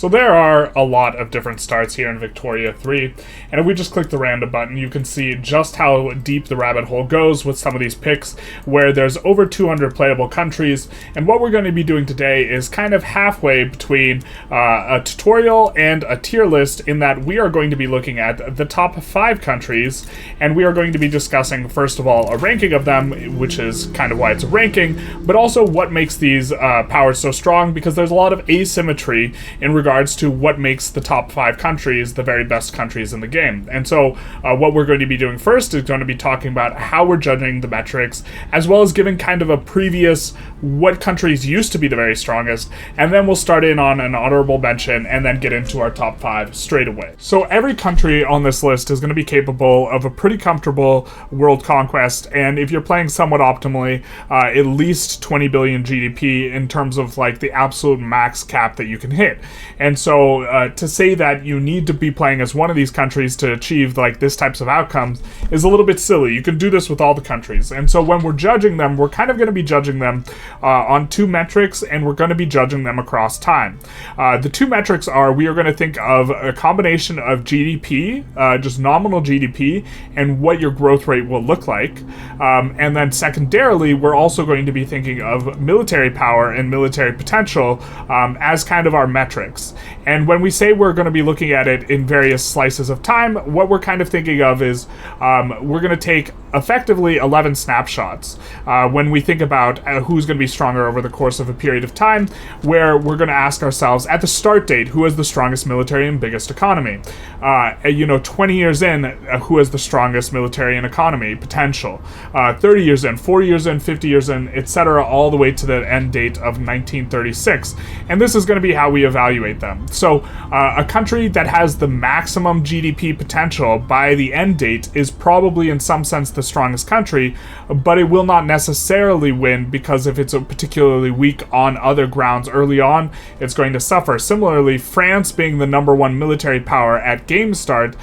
So there are a lot of different starts here in Victoria 3, and if we just click the random button, you can see just how deep the rabbit hole goes with some of these picks, where there's over 200 playable countries, and what we're going to be doing today is kind of halfway between a tutorial and a tier list, in that we are going to be looking at the top 5 countries, and we are going to be discussing, first of all, a ranking of them, which is kind of why it's a ranking, but also what makes these powers so strong, because there's a lot of asymmetry in regards to what makes the top 5 countries the very best countries in the game. And so what we're going to be doing first is going to be talking about how we're judging the metrics, as well as giving kind of a previous what countries used to be the very strongest, and then we'll start in on an honorable mention and then get into our top 5 straight away. So every country on this list is going to be capable of a pretty comfortable world conquest, and if you're playing somewhat optimally, at least 20 billion GDP in terms of like the absolute max cap that you can hit. And so to say that you need to be playing as one of these countries to achieve like this types of outcomes is a little bit silly. You can do this with all the countries. And so when we're judging them, we're kind of going to be judging them on 2 metrics, and we're going to be judging them across time. The 2 metrics are, we are going to think of a combination of GDP, just nominal GDP, and what your growth rate will look like. And then secondarily, we're also going to be thinking of military power and military potential as kind of our metrics. And when we say we're going to be looking at it in various slices of time, what we're kind of thinking of is we're going to take effectively 11 snapshots when we think about who's going to be stronger over the course of a period of time, where we're going to ask ourselves at the start date, who has the strongest military and biggest economy? 20 years in, who has the strongest military and economy potential? 30 years in, 40 years in, 50 years in, etc., all the way to the end date of 1936. And this is going to be how we evaluate them. So a country that has the maximum GDP potential by the end date is probably in some sense the strongest country, but it will not necessarily win, because if it's particularly weak on other grounds early on, it's going to suffer. Similarly, France being the number 1 military power at game start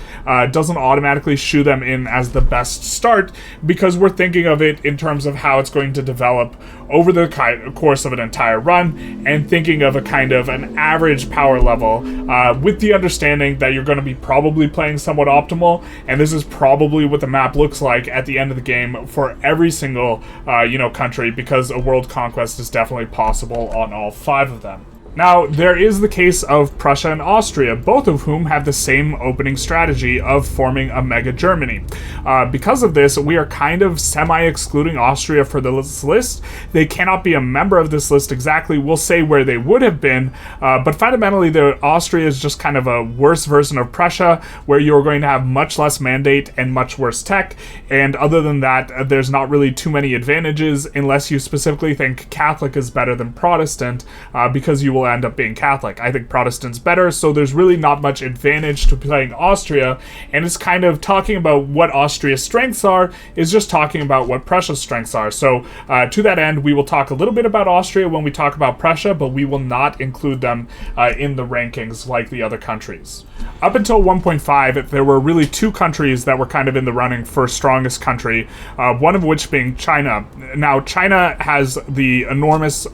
doesn't automatically shoe them in as the best start, because we're thinking of it in terms of how it's going to develop over the course of an entire run, and thinking of a kind of an average power level with the understanding that you're going to be probably playing somewhat optimal, and this is probably what the map looks like at the end of the game for every single country, because a world conquest is definitely possible on all 5 of them. Now, there is the case of Prussia and Austria, both of whom have the same opening strategy of forming a mega Germany. Because of this, we are kind of semi-excluding Austria for this list. They cannot be a member of this list exactly. We'll say where they would have been, but fundamentally, Austria is just kind of a worse version of Prussia, where you're going to have much less mandate and much worse tech, and other than that, there's not really too many advantages, unless you specifically think Catholic is better than Protestant, because you will end up being Catholic. I think Protestant's better, so there's really not much advantage to playing Austria, and it's kind of talking about what Austria's strengths are is just talking about what Prussia's strengths are. So to that end, we will talk a little bit about Austria when we talk about Prussia, but we will not include them in the rankings like the other countries. Up until 1.5, there were really 2 countries that were kind of in the running for strongest country, one of which being China. Now, China has the enormous,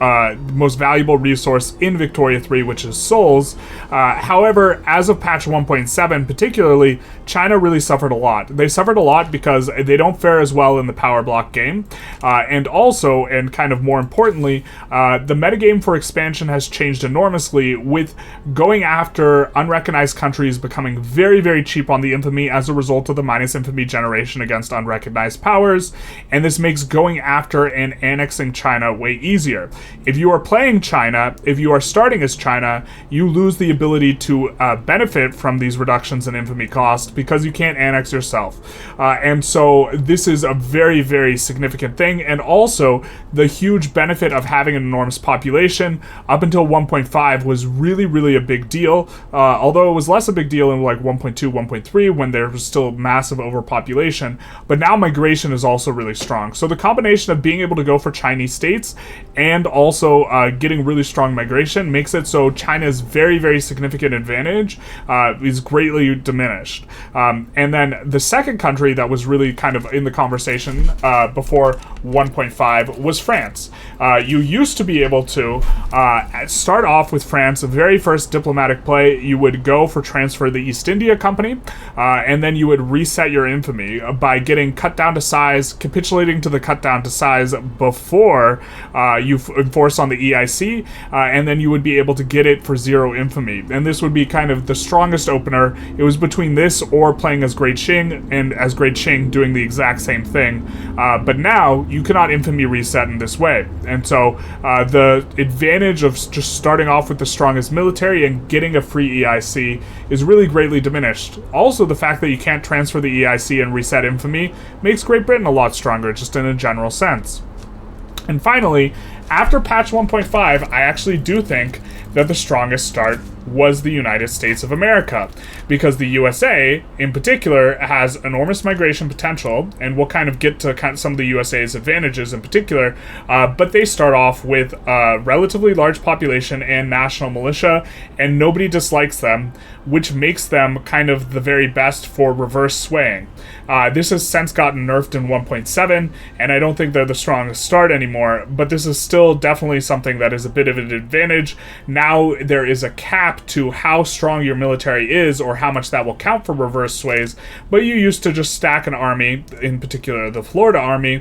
most valuable resource in Victoria 3, which is souls. However, as of patch 1.7 particularly, China really suffered a lot. They suffered a lot because they don't fare as well in the power block game, and also, and kind of more importantly, the metagame for expansion has changed enormously, with going after unrecognized countries becoming very, very cheap on the infamy as a result of the minus infamy generation against unrecognized powers, and this makes going after and annexing China way easier. If you are playing China, if you are starting as China, you lose the ability to benefit from these reductions in infamy cost because you can't annex yourself. And so this is a very, very significant thing, and also the huge benefit of having an enormous population up until 1.5 was really, really a big deal, although it was less a big deal in like 1.2, 1.3 when there was still massive overpopulation, but now migration is also really strong. So the combination of being able to go for Chinese states and also getting really strong migration population makes it so China's very, very significant advantage is greatly diminished. And then the second country that was really kind of in the conversation before 1.5 was France. You used to be able to start off with France. The very first diplomatic play, you would go for transfer the East India Company, and then you would reset your infamy by getting cut down to size, capitulating to the cut down to size before you enforce on the EIC, and then you would be able to get it for 0 infamy. And this would be kind of the strongest opener. It was between this or playing as Great Qing, and as Great Qing doing the exact same thing. But now you cannot infamy reset in this way. And so the advantage of just starting off with the strongest military and getting a free EIC is really greatly diminished. Also, the fact that you can't transfer the EIC and reset infamy makes Great Britain a lot stronger, just in a general sense. And finally, after patch 1.5, I actually do think that the strongest start was the United States of America, because the USA in particular has enormous migration potential, and we'll kind of get to some of the USA's advantages in particular, but they start off with a relatively large population and national militia, and nobody dislikes them, which makes them kind of the very best for reverse swaying. This has since gotten nerfed in 1.7, and I don't think they're the strongest start anymore, but this is still definitely something that is a bit of an advantage. Now there is a cap to how strong your military is, or how much that will count for reverse sways, but you used to just stack an army, in particular the Florida army,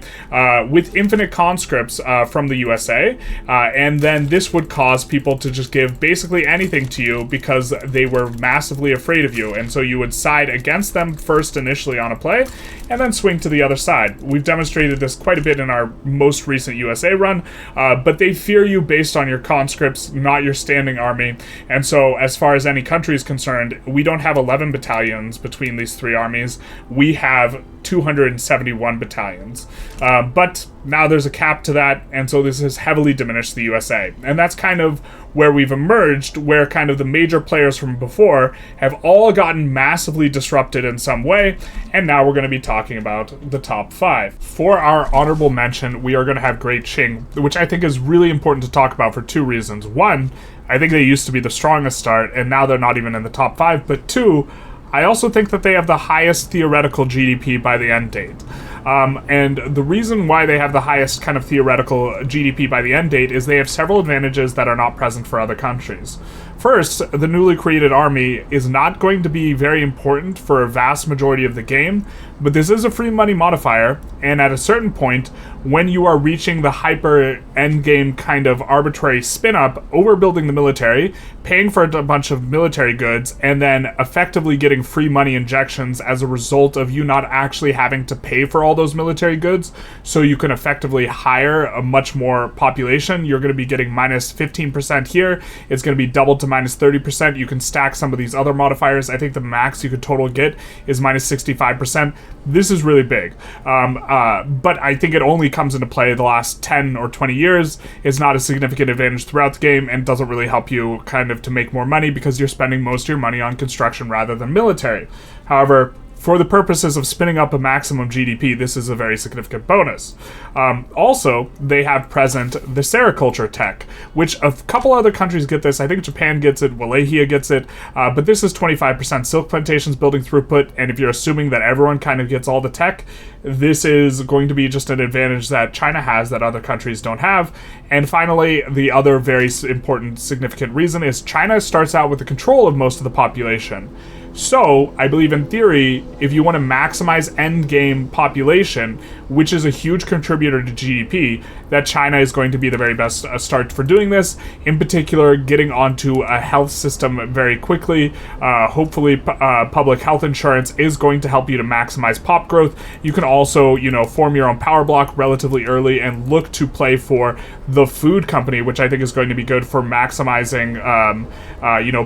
with infinite conscripts from the USA, and then this would cause people to just give basically anything to you because they were massively afraid of you, and so you would side against them first initially on a play, and then swing to the other side. We've demonstrated this quite a bit in our most recent USA run, but they fear you based on your conscripts, not your standing army, and so as far as any country is concerned, we don't have 11 battalions between these three armies. We have 271 battalions. But now there's a cap to that, and so this has heavily diminished the USA. And that's kind of where we've emerged, where kind of the major players from before have all gotten massively disrupted in some way, and now we're going to be talking about the top 5. For our honorable mention, we are going to have Great Qing, which I think is really important to talk about for 2 reasons. 1, I think they used to be the strongest start, and now they're not even in the top 5, but 2, I also think that they have the highest theoretical GDP by the end date. And the reason why they have the highest kind of theoretical GDP by the end date is they have several advantages that are not present for other countries. First, the newly created army is not going to be very important for a vast majority of the game, but this is a free money modifier, and at a certain point, when you are reaching the hyper endgame kind of arbitrary spin-up, overbuilding the military, paying for a bunch of military goods, and then effectively getting free money injections as a result of you not actually having to pay for all those military goods, so you can effectively hire a much more population. You're going to be getting minus 15% here. It's going to be doubled to minus 30%. You can stack some of these other modifiers. I think the max you could total get is minus 65%. This is really big. But I think it only comes into play the last 10 or 20 years. It's not a significant advantage throughout the game, and doesn't really help you kind of to make more money because you're spending most of your money on construction rather than military. However, for the purposes of spinning up a maximum GDP, this is a very significant bonus. Also, they have present the sericulture tech, which a couple other countries get this. I think Japan gets it, Wallachia gets it, but this is 25% silk plantations building throughput, and if you're assuming that everyone kind of gets all the tech, this is going to be just an advantage that China has that other countries don't have. And finally, the other very important, significant reason is China starts out with the control of most of the population. So, I believe in theory, if you want to maximize endgame population, which is a huge contributor to GDP, that China is going to be the very best start for doing this. In particular, getting onto a health system very quickly. Hopefully, public health insurance is going to help you to maximize pop growth. You can also, form your own power block relatively early and look to play for the food company, which I think is going to be good for maximizing,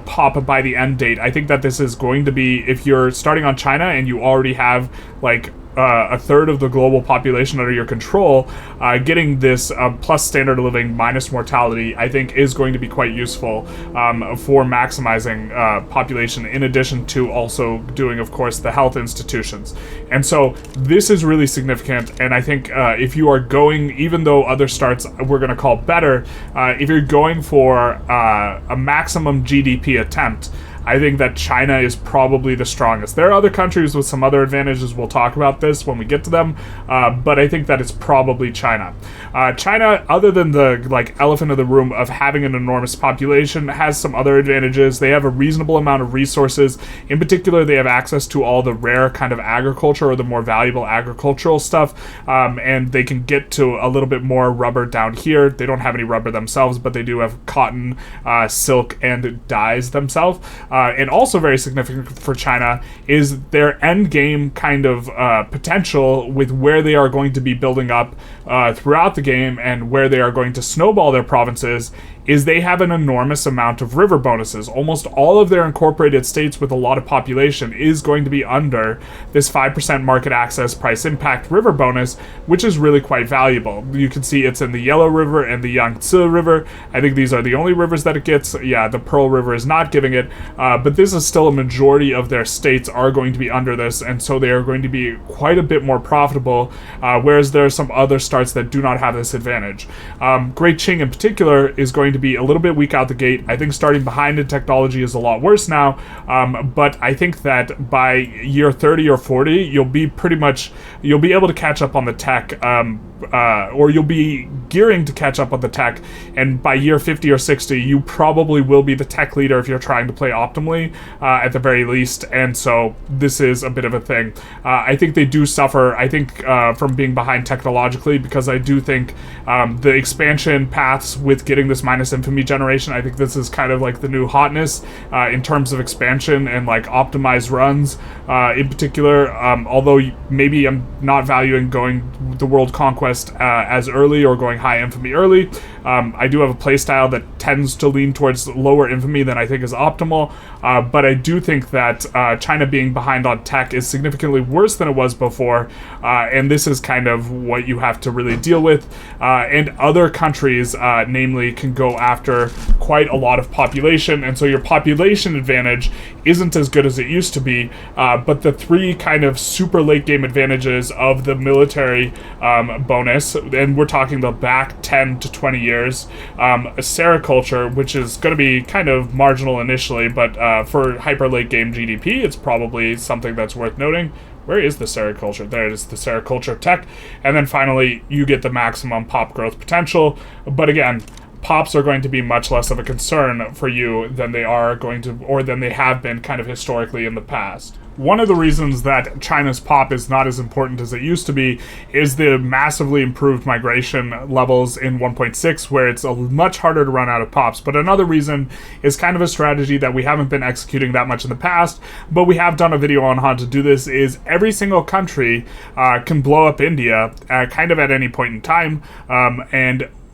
pop by the end date. I think that this is going to be, if you're starting on China and you already have, a third of the global population under your control, getting this plus standard of living minus mortality, I think, is going to be quite useful for maximizing population, in addition to also doing, of course, the health institutions. And so this is really significant, and I think if you are going, even though other starts we're going to call better, if you're going for a maximum GDP attempt, I think that China is probably the strongest. There are other countries with some other advantages. We'll talk about this when we get to them, but I think that it's probably China. China, other than the elephant in the room of having an enormous population, has some other advantages. They have a reasonable amount of resources. In particular, they have access to all the rare kind of agriculture, or the more valuable agricultural stuff, and they can get to a little bit more rubber down here. They don't have any rubber themselves, but they do have cotton, silk, and dyes themselves. And also very significant for China is their end game kind of potential with where they are going to be building up throughout the game, and where they are going to snowball their provinces, is they have an enormous amount of river bonuses. Almost all of their incorporated states with a lot of population is going to be under this 5% market access price impact river bonus, which is really quite valuable. You can see it's in the Yellow River and the Yangtze River. I think these are the only rivers that it gets. Yeah, the Pearl River is not giving it, but this is still a majority of their states are going to be under this, and so they are going to be quite a bit more profitable, whereas there are some other starts that do not have this advantage. Great Qing in particular is going to be a little bit weak out the gate. I think starting behind in technology is a lot worse now, but I think that by year 30 or 40, you'll be able to catch up on the tech, or you'll be gearing to catch up on the tech, and by year 50 or 60, you probably will be the tech leader if you're trying to play optimally, at the very least, and so this is a bit of a thing. I think they do suffer, from being behind technologically, because I do think the expansion paths with getting this minus infamy generation, I think this is kind of like the new hotness in terms of expansion and optimized runs in particular, although maybe I'm not valuing going the world conquest as early, or going high infamy early. I do have a playstyle that tends to lean towards lower infamy than I think is optimal, but I do think that China being behind on tech is significantly worse than it was before, and this is kind of what you have to really deal with, and other countries, namely, can go after quite a lot of population, and so your population advantage isn't as good as it used to be, but the three kind of super late game advantages of the military bonus, and we're talking the back 10 to 20 years, sericulture, which is going to be kind of marginal initially, but for hyper late game GDP, it's probably something that's worth noting. Where is the sericulture? There it is, the sericulture tech. And then finally, you get the maximum pop growth potential. But again, pops are going to be much less of a concern for you than they are going to, or than they have been kind of historically in the past. One of the reasons that China's pop is not as important as it used to be is the massively improved migration levels in 1.6, where it's much harder to run out of pops. But another reason is kind of a strategy that we haven't been executing that much in the past, but we have done a video on how to do this, is every single country can blow up India kind of at any point in time,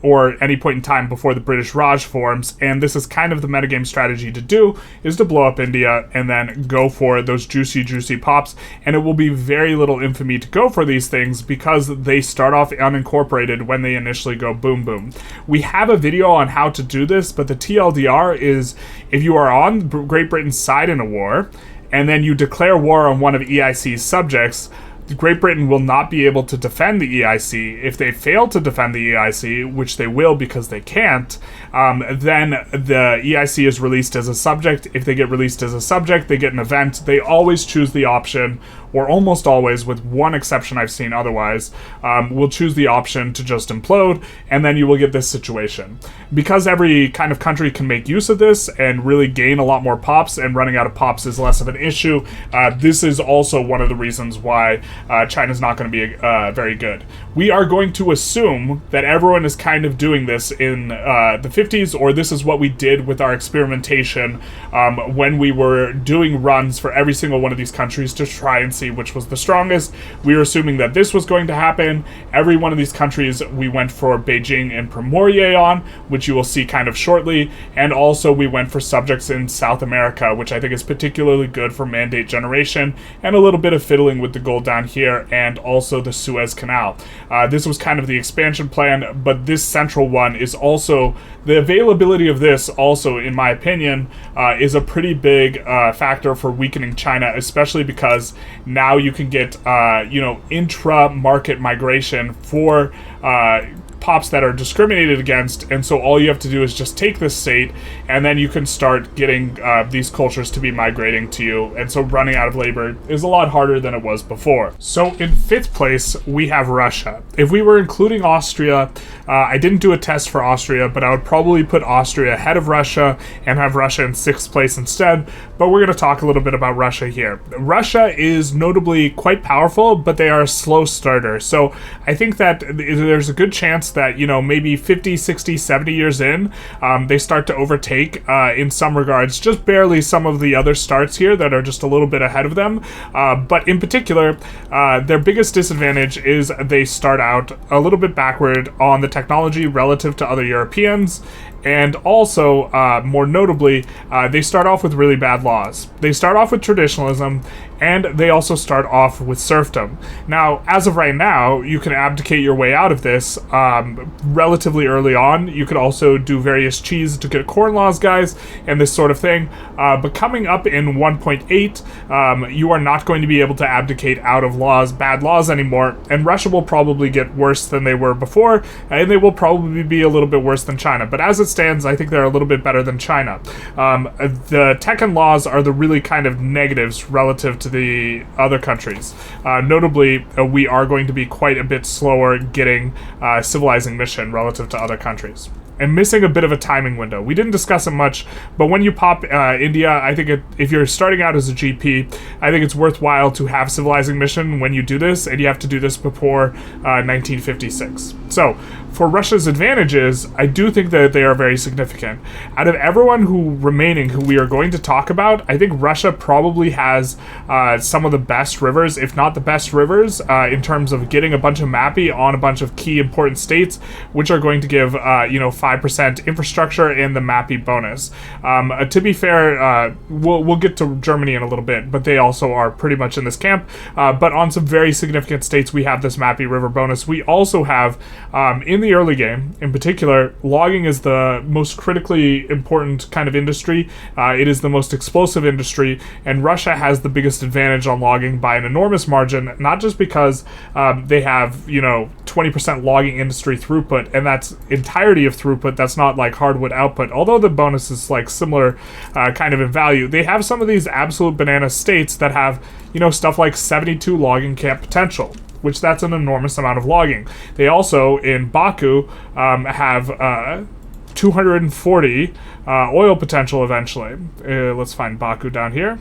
or any point in time before the British Raj forms, and this is kind of the metagame strategy to do, is to blow up India and then go for those juicy pops, and it will be very little infamy to go for these things because they start off unincorporated when they initially go boom. We have a video on how to do this, but the TLDR is, if you are on Great Britain's side in a war, and then you declare war on one of EIC's subjects, Great Britain will not be able to defend the EIC. If they fail to defend the EIC, which they will because they can't, then the EIC is released as a subject. If they get released as a subject, they get an event. They always choose the option, or almost always, with one exception I've seen otherwise, will choose the option to just implode, and then you will get this situation. Because every kind of country can make use of this and really gain a lot more pops, and running out of pops is less of an issue, this is also one of the reasons why China's not going to be very good. We are going to assume that everyone is kind of doing this in the 50s, or this is what we did with our experimentation when we were doing runs for every single one of these countries to try and see democracy, which was the strongest. We were assuming that this was going to happen. Every one of these countries we went for Beijing and Primorier on, which you will see kind of shortly, and also we went for subjects in South America, which I think is particularly good for mandate generation, and a little bit of fiddling with the gold down here, and also the Suez Canal. This was kind of the expansion plan, but this central one is also, the availability of this also, in my opinion, is a pretty big factor for weakening China, especially because now you can get, intra-market migration for pops that are discriminated against, and so all you have to do is just take this state, and then you can start getting these cultures to be migrating to you, and so running out of labor is a lot harder than it was before. So in 5th place, we have Russia. If we were including Austria, I didn't do a test for Austria, but I would probably put Austria ahead of Russia and have Russia in 6th place instead, but we're going to talk a little bit about Russia here. Russia is notably quite powerful, but they are a slow starter, so I think that there's a good chance that, maybe 50, 60, 70 years in, they start to overtake, in some regards, just barely some of the other starts here that are just a little bit ahead of them. But in particular, their biggest disadvantage is they start out a little bit backward on the technology relative to other Europeans. And also, more notably, they start off with really bad laws. They start off with traditionalism, and they also start off with serfdom. Now, as of right now, you can abdicate your way out of this relatively early on. You could also do various cheese to get corn laws, guys, and this sort of thing. But coming up in 1.8, you are not going to be able to abdicate out of bad laws anymore, and Russia will probably get worse than they were before, and they will probably be a little bit worse than China. But as it stands, I think they're a little bit better than China. The tech and laws are the really kind of negatives relative to the other countries. Notably, we are going to be quite a bit slower getting civilizing mission relative to other countries. And missing a bit of a timing window. We didn't discuss it much, but when you pop India, I think if you're starting out as a GP, I think it's worthwhile to have civilizing mission when you do this, and you have to do this before 1956. So, for Russia's advantages, I do think that they are very significant. Out of everyone who we are going to talk about, I think Russia probably has some of the best rivers, if not the best rivers, in terms of getting a bunch of mappy on a bunch of key important states, which are going to give 5% infrastructure and the mappy bonus. To be fair, we'll get to Germany in a little bit, but they also are pretty much in this camp. But on some very significant states, we have this mappy river bonus. We also have, in the early game, in particular, logging is the most critically important kind of industry. It is the most explosive industry, and Russia has the biggest advantage on logging by an enormous margin, not just because they have, 20% logging industry throughput, and that's entirety of throughput, that's not like hardwood output, although the bonus is like similar kind of in value. They have some of these absolute banana states that have, stuff like 72 logging camp potential, which that's an enormous amount of logging. They also, in Baku, have 240 oil potential eventually. Let's find Baku down here.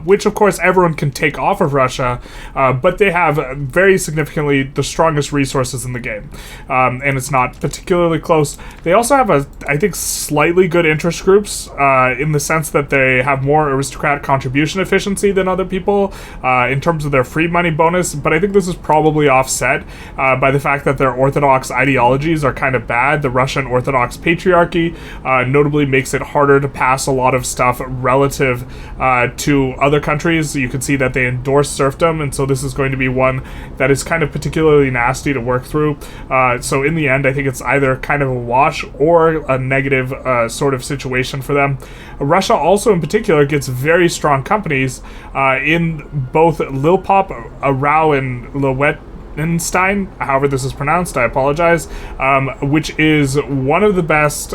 Which, of course, everyone can take off of Russia, but they have very significantly the strongest resources in the game, and it's not particularly close. They also have, I think, slightly good interest groups, in the sense that they have more aristocrat contribution efficiency than other people, in terms of their free money bonus, but I think this is probably offset by the fact that their orthodox ideologies are kind of bad. The Russian Orthodox patriarchy notably makes it harder to pass a lot of stuff relative to other countries. You can see that they endorse serfdom, and so this is going to be one that is kind of particularly nasty to work through. So in the end, I think it's either kind of a wash or a negative sort of situation for them. Russia also in particular gets very strong companies in both Lilpop, Arau, and Liechtenstein, however this is pronounced, I apologize, which is one of the best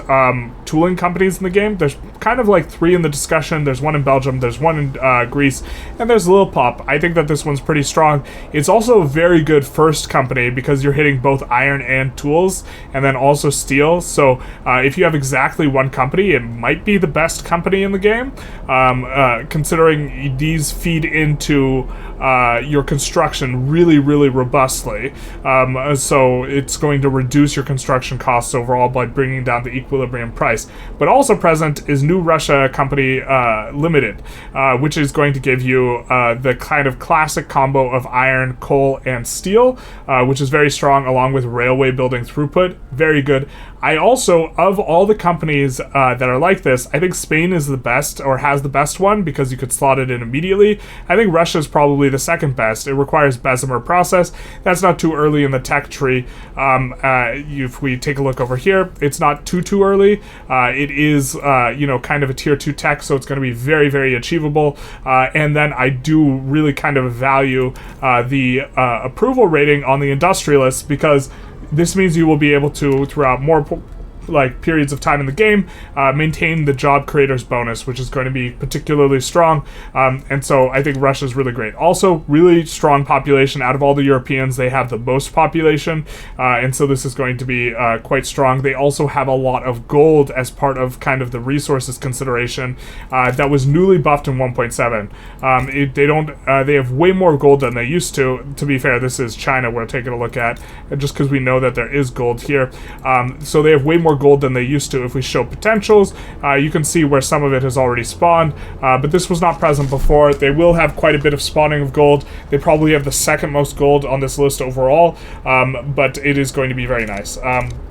tooling companies in the game. There's kind of like 3 in the discussion. There's one in Belgium, there's one in Greece, and there's Lilpop. I think that this one's pretty strong. It's also a very good first company because you're hitting both iron and tools, and then also steel. So if you have exactly one company, it might be the best company in the game, considering these feed into your construction really, really robust justly. So it's going to reduce your construction costs overall by bringing down the equilibrium price. But also present is New Russia Company Limited, which is going to give you the kind of classic combo of iron, coal, and steel, which is very strong, along with railway building throughput. Very good. I also, of all the companies that are like this, I think Spain is the best, or has the best one, because you could slot it in immediately. I think Russia is probably the second best. It requires Bessemer process. That's not too early in the tech tree. If we take a look over here, it's not too early. It is, kind of a tier 2 tech, so it's going to be very, very achievable. And then I do really kind of value the approval rating on the Industrialists, because this means you will be able to, throughout more periods of time in the game, maintain the job creators bonus, which is going to be particularly strong. And so I think Russia's really great. Also, really strong population. Out of all the Europeans, they have the most population, and so this is going to be quite strong. They also have a lot of gold as part of kind of the resources consideration that was newly buffed in 1.7. They have way more gold than they used to. To be fair, this is China we're taking a look at, just because we know that there is gold here. So they have way more gold than they used to. If we show potentials, you can see where some of it has already spawned, but this was not present before. They will have quite a bit of spawning of gold. They probably have the second most gold on this list overall, but it is going to be very nice.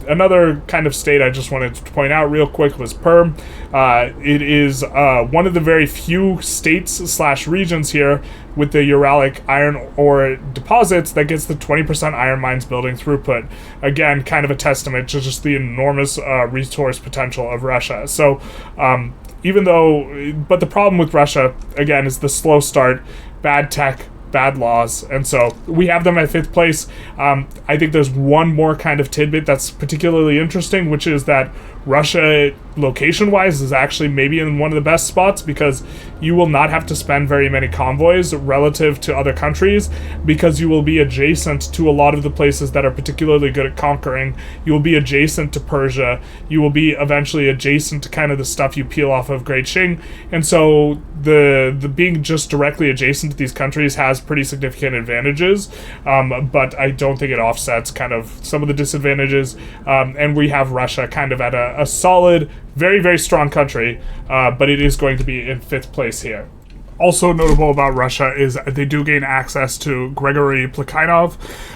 Another kind of state I just wanted to point out real quick was Perm. It is one of the very few states/regions here with the Uralic iron ore deposits that gets the 20% iron mines building throughput. Again, kind of a testament to just the enormous resource potential of Russia. So but the problem with Russia, again, is the slow start, bad tech, bad laws, and so we have them at 5th place. I think there's one more kind of tidbit that's particularly interesting, which is that Russia, location-wise, is actually maybe in one of the best spots, because you will not have to spend very many convoys relative to other countries, because you will be adjacent to a lot of the places that are particularly good at conquering. You will be adjacent to Persia. You will be eventually adjacent to kind of the stuff you peel off of Great Qing, and so the being just directly adjacent to these countries has pretty significant advantages, but I don't think it offsets kind of some of the disadvantages, and we have Russia kind of at a solid, very, very strong country, but it is going to be in 5th place here. Also notable about Russia is they do gain access to Gregory Plekhanov,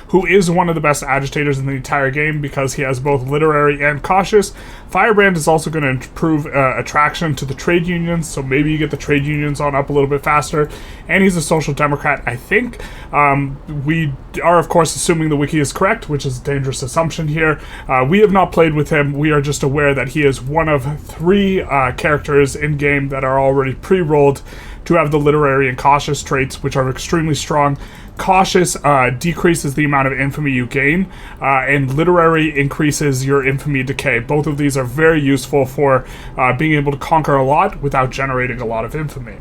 who is one of the best agitators in the entire game, because he has both literary and cautious. Firebrand is also going to improve attraction to the trade unions, so maybe you get the trade unions on up a little bit faster. And he's a social democrat, I think. We are, of course, assuming the wiki is correct, which is a dangerous assumption here. We have not played with him. We are just aware that he is one of 3 characters in-game that are already pre-rolled to have the literary and cautious traits, which are extremely strong. Cautious decreases the amount of infamy you gain, and literary increases your infamy decay. Both of these are very useful for being able to conquer a lot without generating a lot of infamy.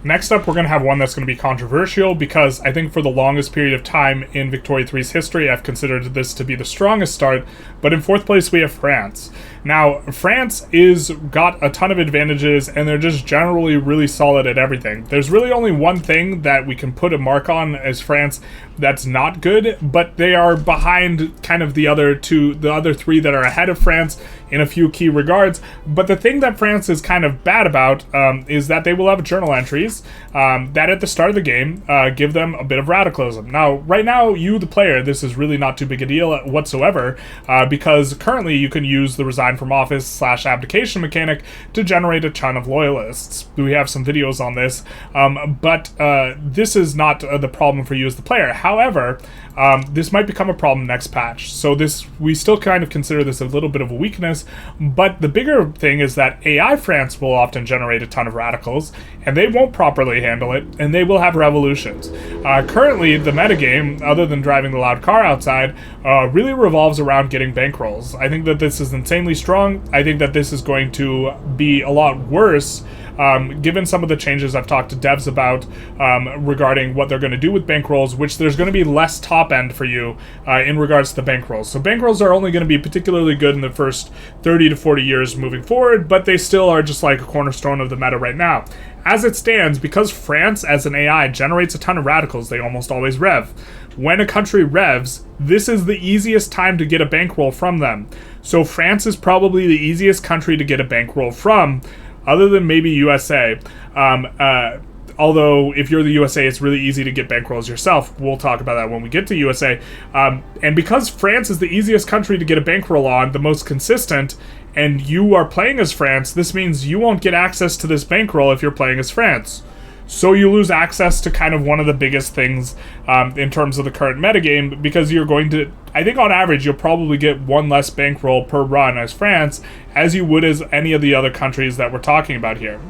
Next up, we're going to have one that's going to be controversial, because I think for the longest period of time in Victoria 3's history, I've considered this to be the strongest start, but in 4th place we have France. Now, France is got a ton of advantages, and they're just generally really solid at everything. There's really only one thing that we can put a mark on as France that's not good, but they are behind kind of the other 3 that are ahead of France in a few key regards. But the thing that France is kind of bad about is that they will have journal entries that at the start of the game give them a bit of radicalism. Now, right now, you, the player, this is really not too big a deal whatsoever, because currently you can use the resign from office / abdication mechanic to generate a ton of loyalists. We have some videos on this, but this is not the problem for you as the player. However, this might become a problem next patch. So we still kind of consider this a little bit of a weakness, but the bigger thing is that AI France will often generate a ton of radicals, and they won't properly handle it, and they will have revolutions. Currently, the metagame, other than driving the loud car outside, really revolves around getting bankrolls. I think that this is insanely strong. I think that this is going to be a lot worse, given some of the changes I've talked to devs about regarding what they're going to do with bankrolls, which there's going to be less top top end for you in regards to the bankrolls. So bankrolls are only going to be particularly good in the first 30 to 40 years moving forward, but they still are just like a cornerstone of the meta right now. As it stands, because France as an AI generates a ton of radicals, they almost always rev. When a country revs, this is the easiest time to get a bankroll from them. So France is probably the easiest country to get a bankroll from, other than maybe USA. Although, if you're the USA, it's really easy to get bankrolls yourself. We'll talk about that when we get to USA. And because France is the easiest country to get a bankroll on, the most consistent, and you are playing as France, this means you won't get access to this bankroll if you're playing as France. So you lose access to kind of one of the biggest things in terms of the current metagame, because you're going to, I think on average, you'll probably get one less bankroll per run as France, as you would as any of the other countries that we're talking about here.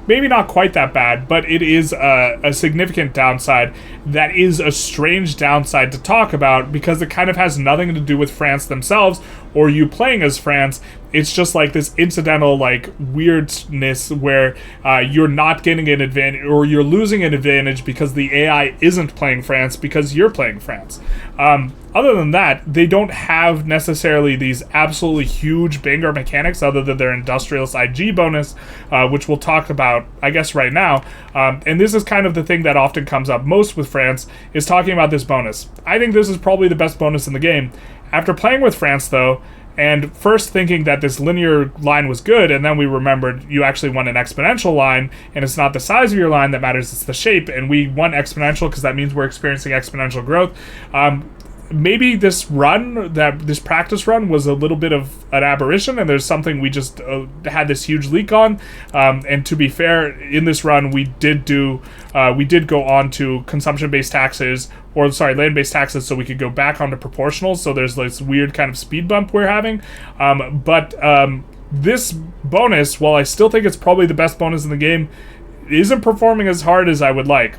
Maybe not quite that bad, but it is a significant downside that is a strange downside to talk about, because it kind of has nothing to do with France themselves or you playing as France. It's just like this incidental like weirdness where you're not getting an advantage, or you're losing an advantage because the AI isn't playing France because you're playing France. Other than that, they don't have necessarily these absolutely huge banger mechanics other than their Industrialist IG bonus, which we'll talk about, I guess, right now. And this is kind of the thing that often comes up most with France, is talking about this bonus. I think this is probably the best bonus in the game. After playing with France, though, and first thinking that this linear line was good, and then we remembered you actually want an exponential line, and it's not the size of your line that matters, it's the shape, and we want exponential because that means we're experiencing exponential growth. Maybe this practice run was a little bit of an aberration, and there's something we just had this huge leak on. And to be fair, in this run, we did go on to consumption-based taxes, land-based taxes, so we could go back onto proportional. So there's this weird kind of speed bump we're having. But this bonus, while I still think it's probably the best bonus in the game, isn't performing as hard as I would like.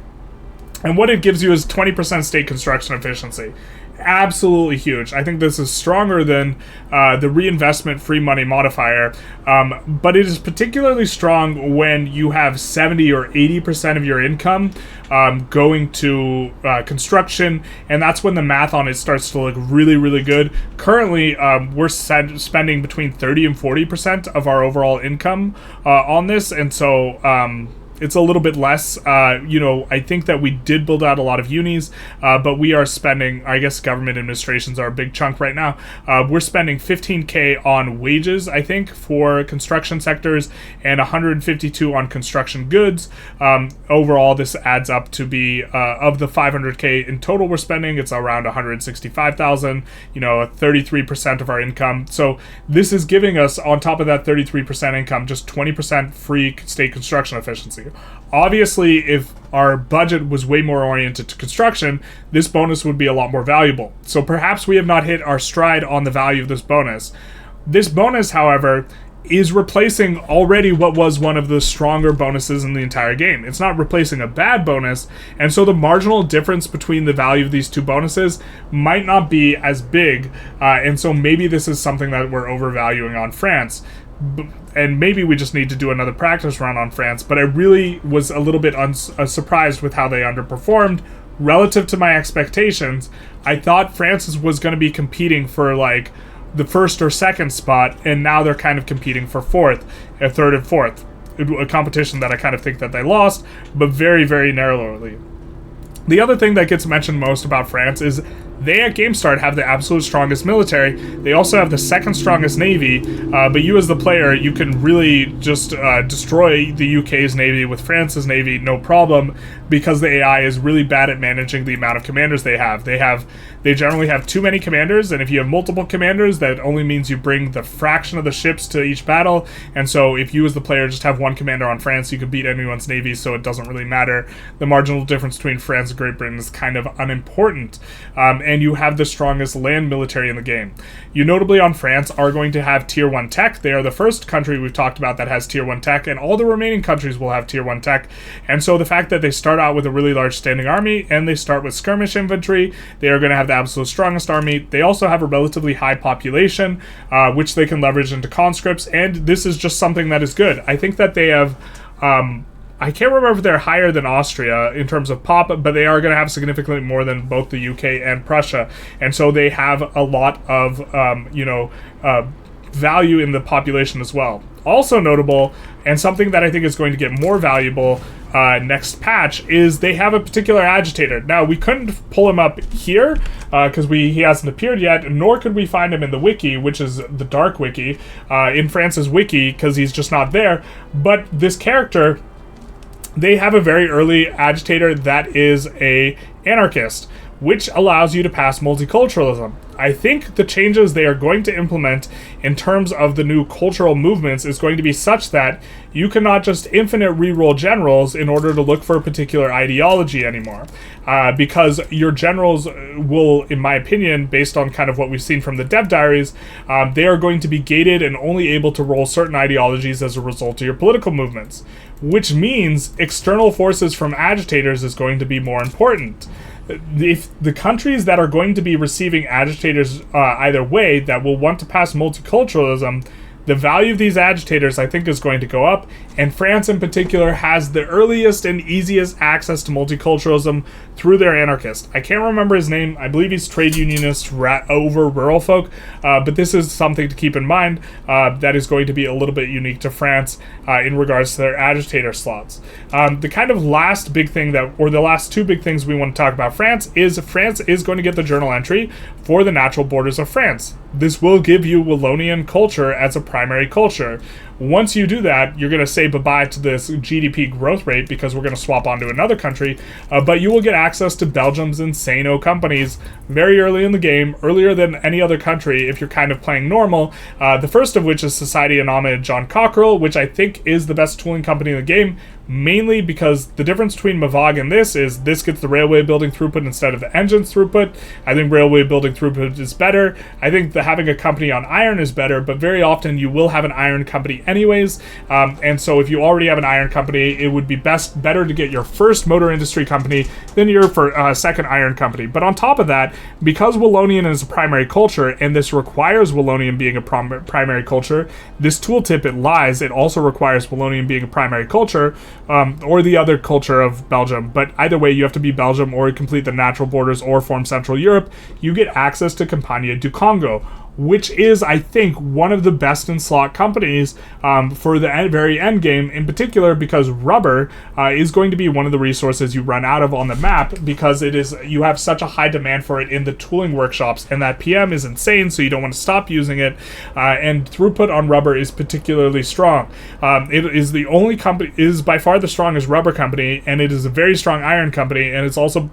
And what it gives you is 20% state construction efficiency. Absolutely huge. I think this is stronger than the reinvestment free money modifier, but it is particularly strong when you have 70 or 80% of your income going to construction, and that's when the math on it starts to look really, really good. Currently, we're spending between 30 and 40% of our overall income on this, and so it's a little bit less. I think that we did build out a lot of unis, but we are spending, I guess government administrations are a big chunk right now. We're spending 15K on wages, I think, for construction sectors, and 152 on construction goods. Overall, this adds up to be, of the 500K in total we're spending, it's around 165,000, 33% of our income. So this is giving us, on top of that 33% income, just 20% free state construction efficiency. Obviously, if our budget was way more oriented to construction, this bonus would be a lot more valuable. So perhaps we have not hit our stride on the value of this bonus. This bonus, however, is replacing already what was one of the stronger bonuses in the entire game. It's not replacing a bad bonus, and so the marginal difference between the value of these two bonuses might not be as big, and so maybe this is something that we're overvaluing on France. And maybe we just need to do another practice run on France, but I really was a little bit surprised with how they underperformed relative to my expectations. I thought France was going to be competing for like the first or second spot, and now they're kind of competing for third and fourth, a competition that I kind of think that they lost, but very, very narrowly. The other thing that gets mentioned most about France is they at GameStart have the absolute strongest military. They also have the second strongest navy, but you as the player, you can really just destroy the UK's navy with France's navy, no problem, because the AI is really bad at managing the amount of commanders they have. They generally have too many commanders, and if you have multiple commanders, that only means you bring the fraction of the ships to each battle, and so if you as the player just have one commander on France, you can beat anyone's navy, so it doesn't really matter. The marginal difference between France and Great Britain is kind of unimportant, and you have the strongest land military in the game. You notably on France are going to have tier 1 tech. They are the first country we've talked about that has tier 1 tech, and all the remaining countries will have tier 1 tech, and so the fact that they start out with a really large standing army, and they start with skirmish infantry, they are going to have the absolute strongest army. They also have a relatively high population, which they can leverage into conscripts, and this is just something that is good. I think that they have I can't remember if they're higher than Austria in terms of pop, but they are going to have significantly more than both the UK and Prussia. And so they have a lot of, value in the population as well. Also notable, and something that I think is going to get more valuable next patch, is they have a particular agitator. Now, we couldn't pull him up here because he hasn't appeared yet, nor could we find him in the wiki, which is the dark wiki, in France's wiki, because he's just not there. But this character, they have a very early agitator that is a anarchist, which allows you to pass multiculturalism. I think the changes they are going to implement in terms of the new cultural movements is going to be such that you cannot just infinite reroll generals in order to look for a particular ideology anymore. Because your generals will, in my opinion, based on kind of what we've seen from the dev diaries, they are going to be gated and only able to roll certain ideologies as a result of your political movements. Which means external forces from agitators is going to be more important. If the countries that are going to be receiving agitators either way that will want to pass multiculturalism, the value of these agitators, I think, is going to go up, and France in particular has the earliest and easiest access to multiculturalism through their anarchist. I can't remember his name. I believe he's trade unionist over rural folk, but this is something to keep in mind that is going to be a little bit unique to France in regards to their agitator slots. The kind of last big thing the last two big things we want to talk about France is going to get the journal entry for the natural borders of France. This will give you Wallonian culture as a primary culture. Once you do that, you're going to say bye-bye to this GDP growth rate because we're going to swap onto another country, but you will get access to Belgium's insano companies very early in the game, earlier than any other country if you're kind of playing normal, the first of which is Society Anonyme John Cockerell, which I think is the best tooling company in the game, mainly because the difference between Mavag and this is this gets the railway building throughput instead of the engines throughput. I think railway building throughput is better. I think that having a company on iron is better, but very often you will have an iron company anyways, and so if you already have an iron company, it would be better to get your first motor industry company than your second iron company. But on top of that, because Wallonian is a primary culture, and this requires Wallonian being a primary culture, this tooltip, it also requires Wallonian being a primary culture, or the other culture of Belgium. But either way, you have to be Belgium or complete the natural borders or form Central Europe. You get access to Campagna du Congo, which is, I think, one of the best in slot companies for the very end game, in particular because rubber is going to be one of the resources you run out of on the map, because you have such a high demand for it in the tooling workshops, and that PM is insane, so you don't want to stop using it, and throughput on rubber is particularly strong. It is the only company, is by far the strongest rubber company, and it is a very strong iron company, and it's also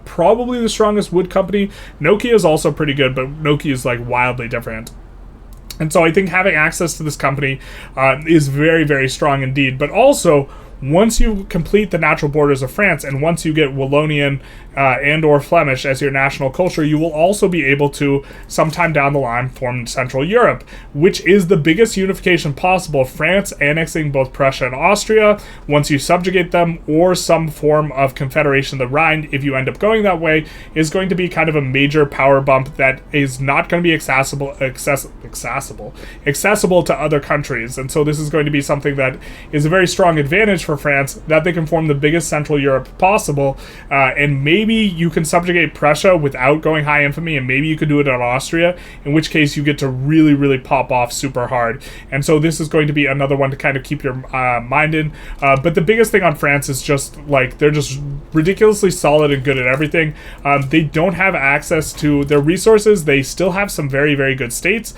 probably the strongest wood company. Nokia is also pretty good, but Nokia is like wildly different. And so I think having access to this company is very, very strong indeed. But also, once you complete the natural borders of France, and once you get Wallonian and or Flemish as your national culture, you will also be able to, sometime down the line, form Central Europe, which is the biggest unification possible. France annexing both Prussia and Austria, once you subjugate them, or some form of confederation of the Rhine, if you end up going that way, is going to be kind of a major power bump that is not going to be accessible to other countries. And so this is going to be something that is a very strong advantage for France, that they can form the biggest Central Europe possible, and maybe you can subjugate Prussia without going high infamy, and maybe you could do it on Austria, in which case you get to really, really pop off super hard. And so this is going to be another one to kind of keep your mind in. But the biggest thing on France is just, like, they're just ridiculously solid and good at everything. They don't have access to their resources. They still have some very, very good states,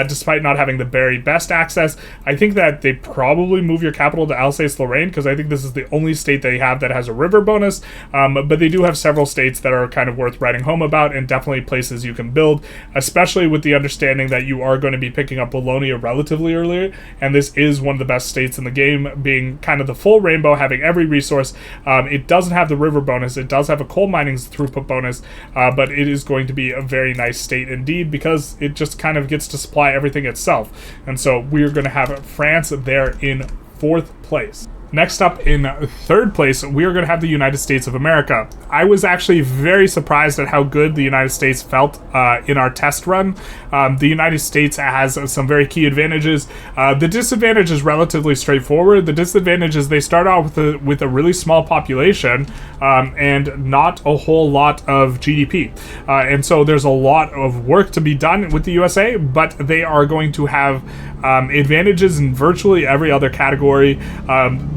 despite not having the very best access. I think that they probably move your capital to Alsace-Lorraine, because I think this is the only state they have that has a river bonus, but they do have several states that are kind of worth writing home about, and definitely places you can build, especially with the understanding that you are going to be picking up Wallonia relatively earlier, and this is one of the best states in the game, being kind of the full rainbow, having every resource. It doesn't have the river bonus, it does have a coal mining throughput bonus, but it is going to be a very nice state indeed, because it just kind of gets to supply everything itself. And so we're going to have France there in 4th place. Next up in third place, we are going to have the United States of America. I was actually very surprised at how good the United States felt in our test run. The United States has some very key advantages. The disadvantage is relatively straightforward. The disadvantage is they start out with a really small population and not a whole lot of GDP. And so there's a lot of work to be done with the USA, but they are going to have advantages in virtually every other category.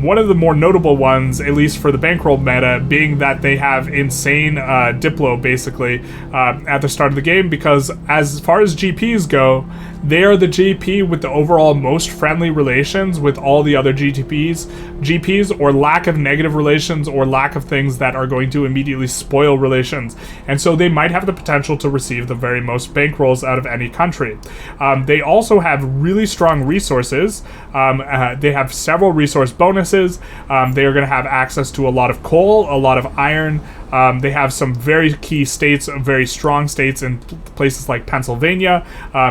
One of the more notable ones, at least for the bankroll meta, being that they have insane Diplo, basically, at the start of the game, because as far as GPs go, they are the GP with the overall most friendly relations with all the other GPs, or lack of negative relations, or lack of things that are going to immediately spoil relations. And so they might have the potential to receive the very most bankrolls out of any country. They also have really strong resources. They have several resource bonuses. They are going to have access to a lot of coal, a lot of iron. They have some very key states, very strong states in places like Pennsylvania.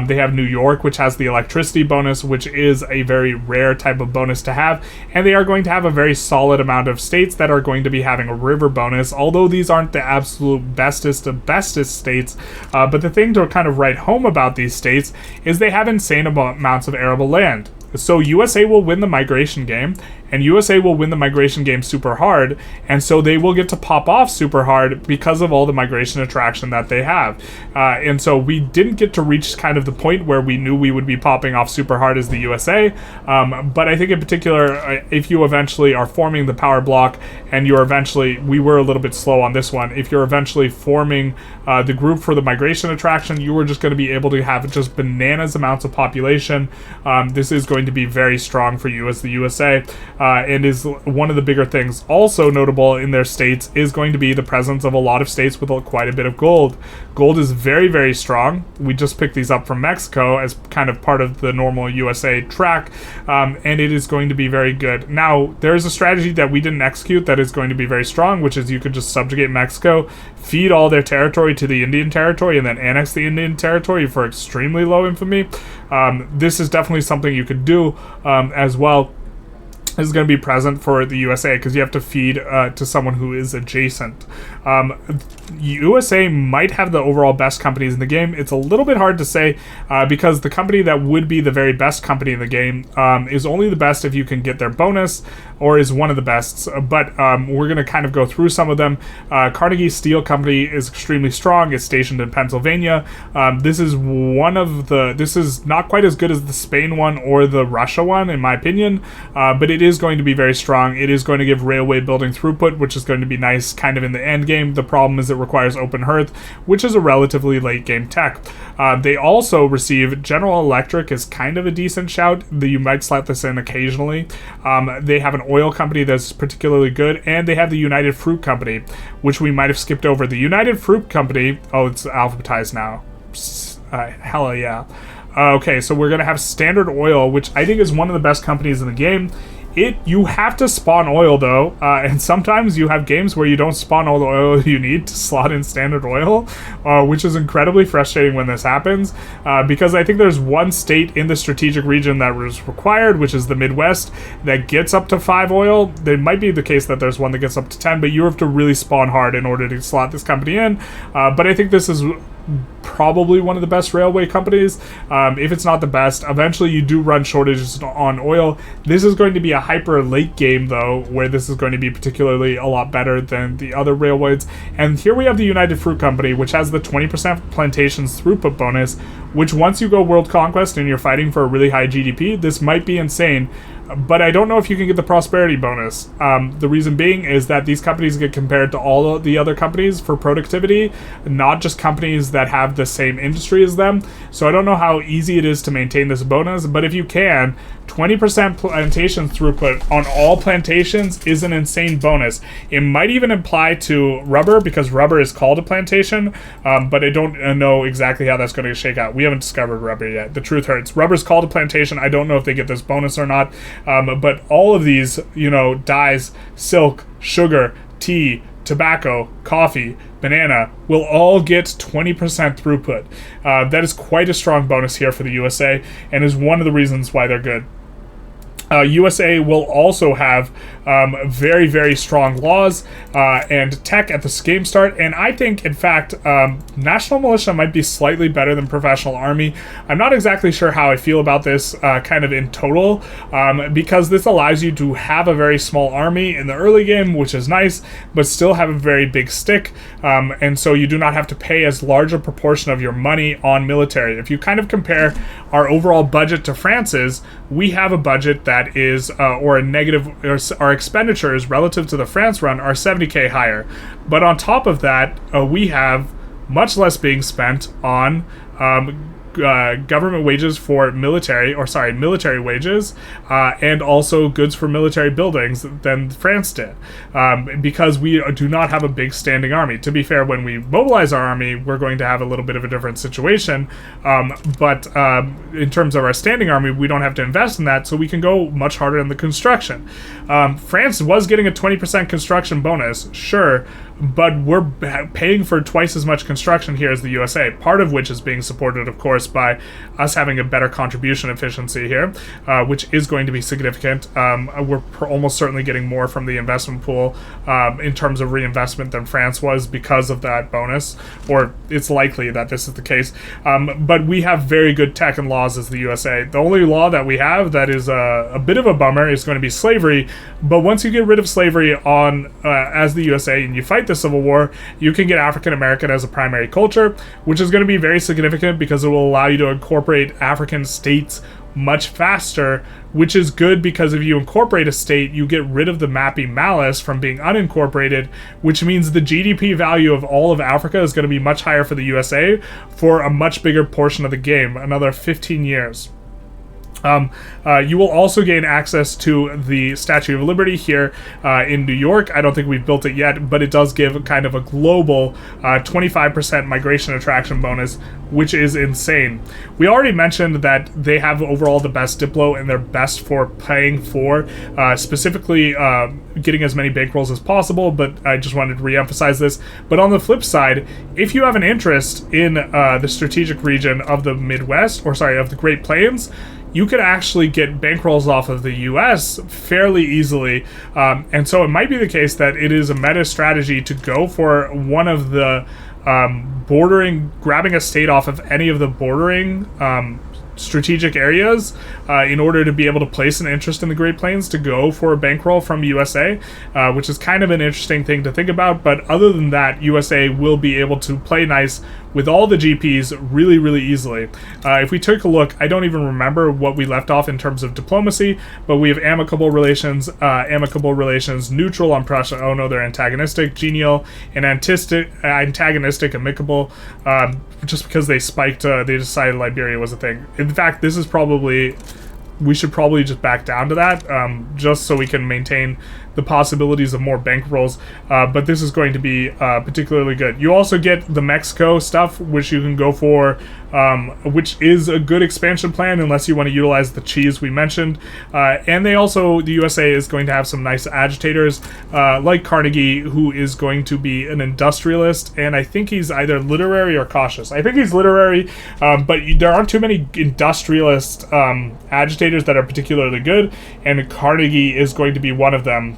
They have New York, which has the electricity bonus, which is a very rare type of bonus to have. And they are going to have a very solid amount of states that are going to be having a river bonus, although these aren't the absolute bestest of bestest states. But the thing to kind of write home about these states is they have insane amounts of arable land. So USA will win the migration game, and USA will win the migration game super hard, and so they will get to pop off super hard because of all the migration attraction that they have. And so we didn't get to reach kind of the point where we knew we would be popping off super hard as the USA, but I think in particular, if you eventually are forming the power block, and you're eventually, we were a little bit slow on this one, if you're eventually forming the group for the migration attraction, you are just going to be able to have just bananas amounts of population. This is going to be very strong for you as the USA. And is one of the bigger things. Also notable in their states is going to be the presence of a lot of states with quite a bit of gold. Gold is very, very strong. We just picked these up from Mexico as kind of part of the normal USA track, and it is going to be very good. Now, there's a strategy that we didn't execute that is going to be very strong, which is you could just subjugate Mexico, feed all their territory to the Indian territory, and then annex the Indian territory for extremely low infamy. This is definitely something you could do as well. Is going to be present for the USA because you have to feed to someone who is adjacent. USA might have the overall best companies in the game. It's a little bit hard to say because the company that would be the very best company in the game is only the best if you can get their bonus, or is one of the best. But we're going to kind of go through some of them. Carnegie Steel Company is extremely strong. It's stationed in Pennsylvania. This is this is not quite as good as the Spain one or the Russia one, in my opinion, but it is going to be very strong. It is going to give railway building throughput, which is going to be nice kind of in the end game. The problem is it requires open hearth, which is a relatively late game tech. They also receive General Electric is kind of a decent shout. You might slap this in occasionally. They have an oil company that's particularly good, and they have the United Fruit Company, which we might have skipped over. The United Fruit Company, oh, it's alphabetized now. Hella yeah. Okay, so we're going to have Standard Oil, which I think is one of the best companies in the game. You have to spawn oil though, and sometimes you have games where you don't spawn all the oil you need to slot in Standard Oil, which is incredibly frustrating when this happens, because I think there's one state in the strategic region that was required, which is the Midwest, that gets up to 5 oil. There might be the case that there's one that gets up to 10, but you have to really spawn hard in order to slot this company in, but I think this is probably one of the best railway companies, if it's not the best. Eventually you do run shortages on oil. This is going to be a hyper late game though, where this is going to be particularly a lot better than the other railways. And here we have the United Fruit Company, which has the 20% plantations throughput bonus, which once you go world conquest and you're fighting for a really high GDP, this might be insane. But I don't know if you can get the prosperity bonus. The reason being is that these companies get compared to all of the other companies for productivity, not just companies that have the same industry as them. So I don't know how easy it is to maintain this bonus, but if you can, 20% plantation throughput on all plantations is an insane bonus. It might even apply to rubber, because rubber is called a plantation, but I don't know exactly how that's going to shake out. We haven't discovered rubber yet. The truth hurts. Rubber's called a plantation. I don't know if they get this bonus or not, but all of these, dyes, silk, sugar, tea, tobacco, coffee, banana will all get 20% throughput. That is quite a strong bonus here for the USA, and is one of the reasons why they're good. USA will also have very, very strong laws and tech at this game start, and I think, in fact, National Militia might be slightly better than Professional Army. I'm not exactly sure how I feel about this kind of in total, because this allows you to have a very small army in the early game, which is nice, but still have a very big stick, and so you do not have to pay as large a proportion of your money on military. If you kind of compare our overall budget to France's, we have a budget that is, or a negative, or our expenditures relative to the France run are 70k higher. But on top of that, we have much less being spent on government wages for military wages, and also goods for military buildings than France did, because we do not have a big standing army. To be fair, when we mobilize our army, we're going to have a little bit of a different situation, but in terms of our standing army, we don't have to invest in that, so we can go much harder in the construction. France was getting a 20% construction bonus, sure, but we're paying for twice as much construction here as the USA, part of which is being supported, of course, by us having a better contribution efficiency here, which is going to be significant. We're almost certainly getting more from the investment pool in terms of reinvestment than France was because of that bonus, or it's likely that this is the case. But we have very good tech and laws as the USA. The only law that we have that is a bit of a bummer is going to be slavery, but once you get rid of slavery on as the USA and you fight the Civil War, you can get African American as a primary culture, which is going to be very significant because it will allow you to incorporate African states much faster, which is good because if you incorporate a state, you get rid of the mapping malice from being unincorporated, which means the GDP value of all of Africa is going to be much higher for the USA for a much bigger portion of the game, another 15 years. You will also gain access to the Statue of Liberty here in New York. I don't think we've built it yet, but it does give kind of a global 25% migration attraction bonus, which is insane. We already mentioned that they have overall the best Diplo and they're best for paying for specifically getting as many bankrolls as possible, but I just wanted to reemphasize this. But on the flip side, if you have an interest in the strategic region of the Midwest, of the Great Plains, you could actually get bankrolls off of the US fairly easily, and so it might be the case that it is a meta strategy to go for one of the grabbing a state off of any of the bordering strategic areas in order to be able to place an interest in the Great Plains to go for a bankroll from USA, which is kind of an interesting thing to think about. But other than that, USA will be able to play nice with all the GPs really, really easily. If we take a look, I don't even remember what we left off in terms of diplomacy, but we have amicable relations, neutral on Prussia. Oh no, they're antagonistic, genial, and antagonistic, amicable, just because they spiked, they decided Liberia was a thing. In fact, this is probably, we should probably just back down to that, just so we can maintain the possibilities of more bankrolls, but this is going to be particularly good. You also get the Mexico stuff, which you can go for, which is a good expansion plan unless you want to utilize the cheese we mentioned. And they also, the USA is going to have some nice agitators, like Carnegie, who is going to be an industrialist, and I think he's either literary or cautious. I think he's literary, but there aren't too many industrialist agitators that are particularly good, and Carnegie is going to be one of them.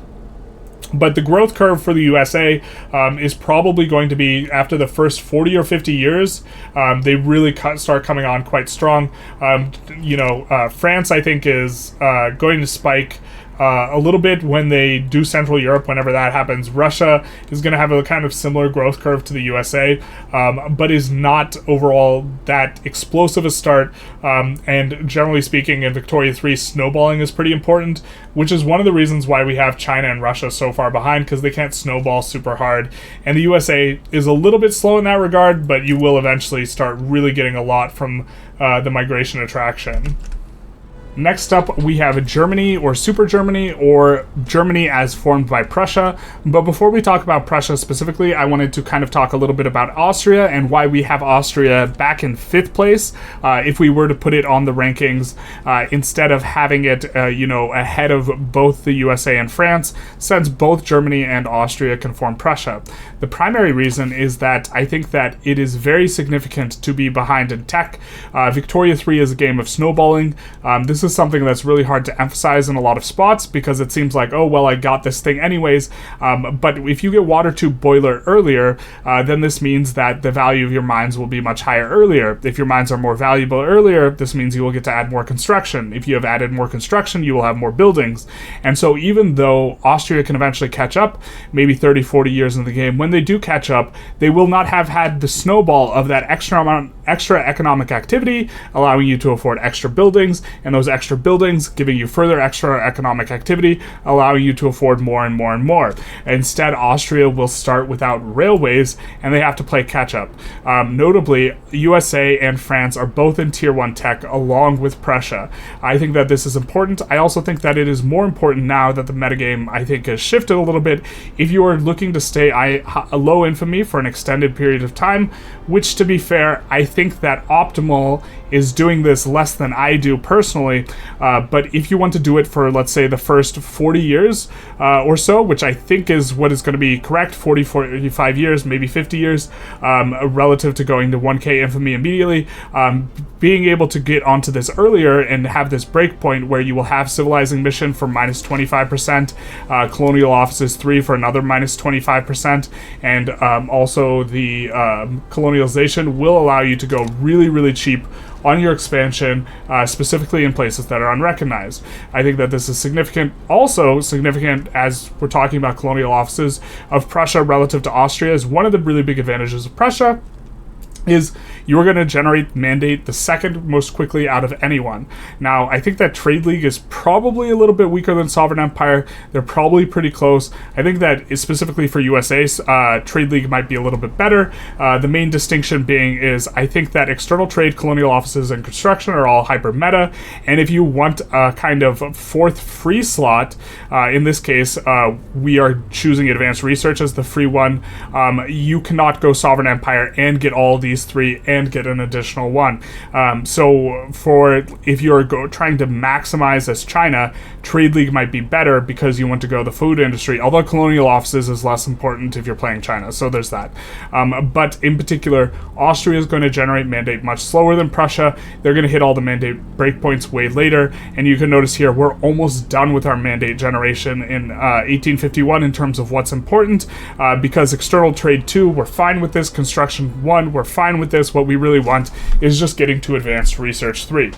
But the growth curve for the USA is probably going to be after the first 40 or 50 years. They really start coming on quite strong. France, I think, is going to spike a little bit when they do Central Europe, whenever that happens. Russia is going to have a kind of similar growth curve to the USA, but is not overall that explosive a start. And generally speaking, in Victoria 3, snowballing is pretty important, which is one of the reasons why we have China and Russia so far behind, because they can't snowball super hard. And the USA is a little bit slow in that regard, but you will eventually start really getting a lot from the migration attraction. Next up, we have Germany, or Super Germany, or Germany as formed by Prussia. But before we talk about Prussia specifically, I wanted to kind of talk a little bit about Austria and why we have Austria back in 5th place, if we were to put it on the rankings, instead of having it, ahead of both the USA and France, since both Germany and Austria can form Prussia. The primary reason is that I think that it is very significant to be behind in tech. Victoria 3 is a game of snowballing. This this is something that's really hard to emphasize in a lot of spots because it seems like, oh, well, I got this thing anyways. But if you get water tube boiler earlier, then this means that the value of your mines will be much higher earlier. If your mines are more valuable earlier, this means you will get to add more construction. If you have added more construction, you will have more buildings. And so even though Austria can eventually catch up, maybe 30, 40 years in the game, when they do catch up, they will not have had the snowball of that extra economic activity, allowing you to afford extra buildings, and those extra buildings giving you further extra economic activity, allowing you to afford more and more and more. Instead, Austria will start without railways, and they have to play catch-up. Notably, USA and France are both in Tier 1 tech, along with Prussia. I think that this is important. I also think that it is more important now that the metagame, I think, has shifted a little bit. If you are looking to stay low infamy for an extended period of time, which, to be fair, I think that optimal is doing this less than I do personally, but if you want to do it for, let's say, the first 40 years or so, which I think is what is going to be correct, 40, 45 years, maybe 50 years, relative to going to 1K infamy immediately, being able to get onto this earlier and have this breakpoint where you will have civilizing mission for minus 25%, colonial offices 3 for another minus 25%, and also the colonialization will allow you to go really, really cheap on your expansion, specifically in places that are unrecognized. I think that this is significant. Also significant, as we're talking about colonial offices of Prussia relative to Austria, is one of the really big advantages of Prussia is you are going to generate mandate the second most quickly out of anyone. Now, I think that Trade League is probably a little bit weaker than Sovereign Empire. They're probably pretty close. I think that specifically for USA's, Trade League might be a little bit better. The main distinction being is I think that external trade, colonial offices, and construction are all hyper meta. And if you want a kind of fourth free slot, in this case, we are choosing advanced research as the free one. You cannot go Sovereign Empire and get all these three and get an additional one. So for if you're trying to maximize as China, Trade League might be better because you want to go the food industry, although colonial offices is less important if you're playing China, so there's that. But in particular, Austria is going to generate mandate much slower than Prussia. They're going to hit all the mandate breakpoints way later, and you can notice here we're almost done with our mandate generation in 1851 in terms of what's important, because external trade 2, we're fine with this, construction 1, we're fine with this. What we really want is just getting to advanced research 3.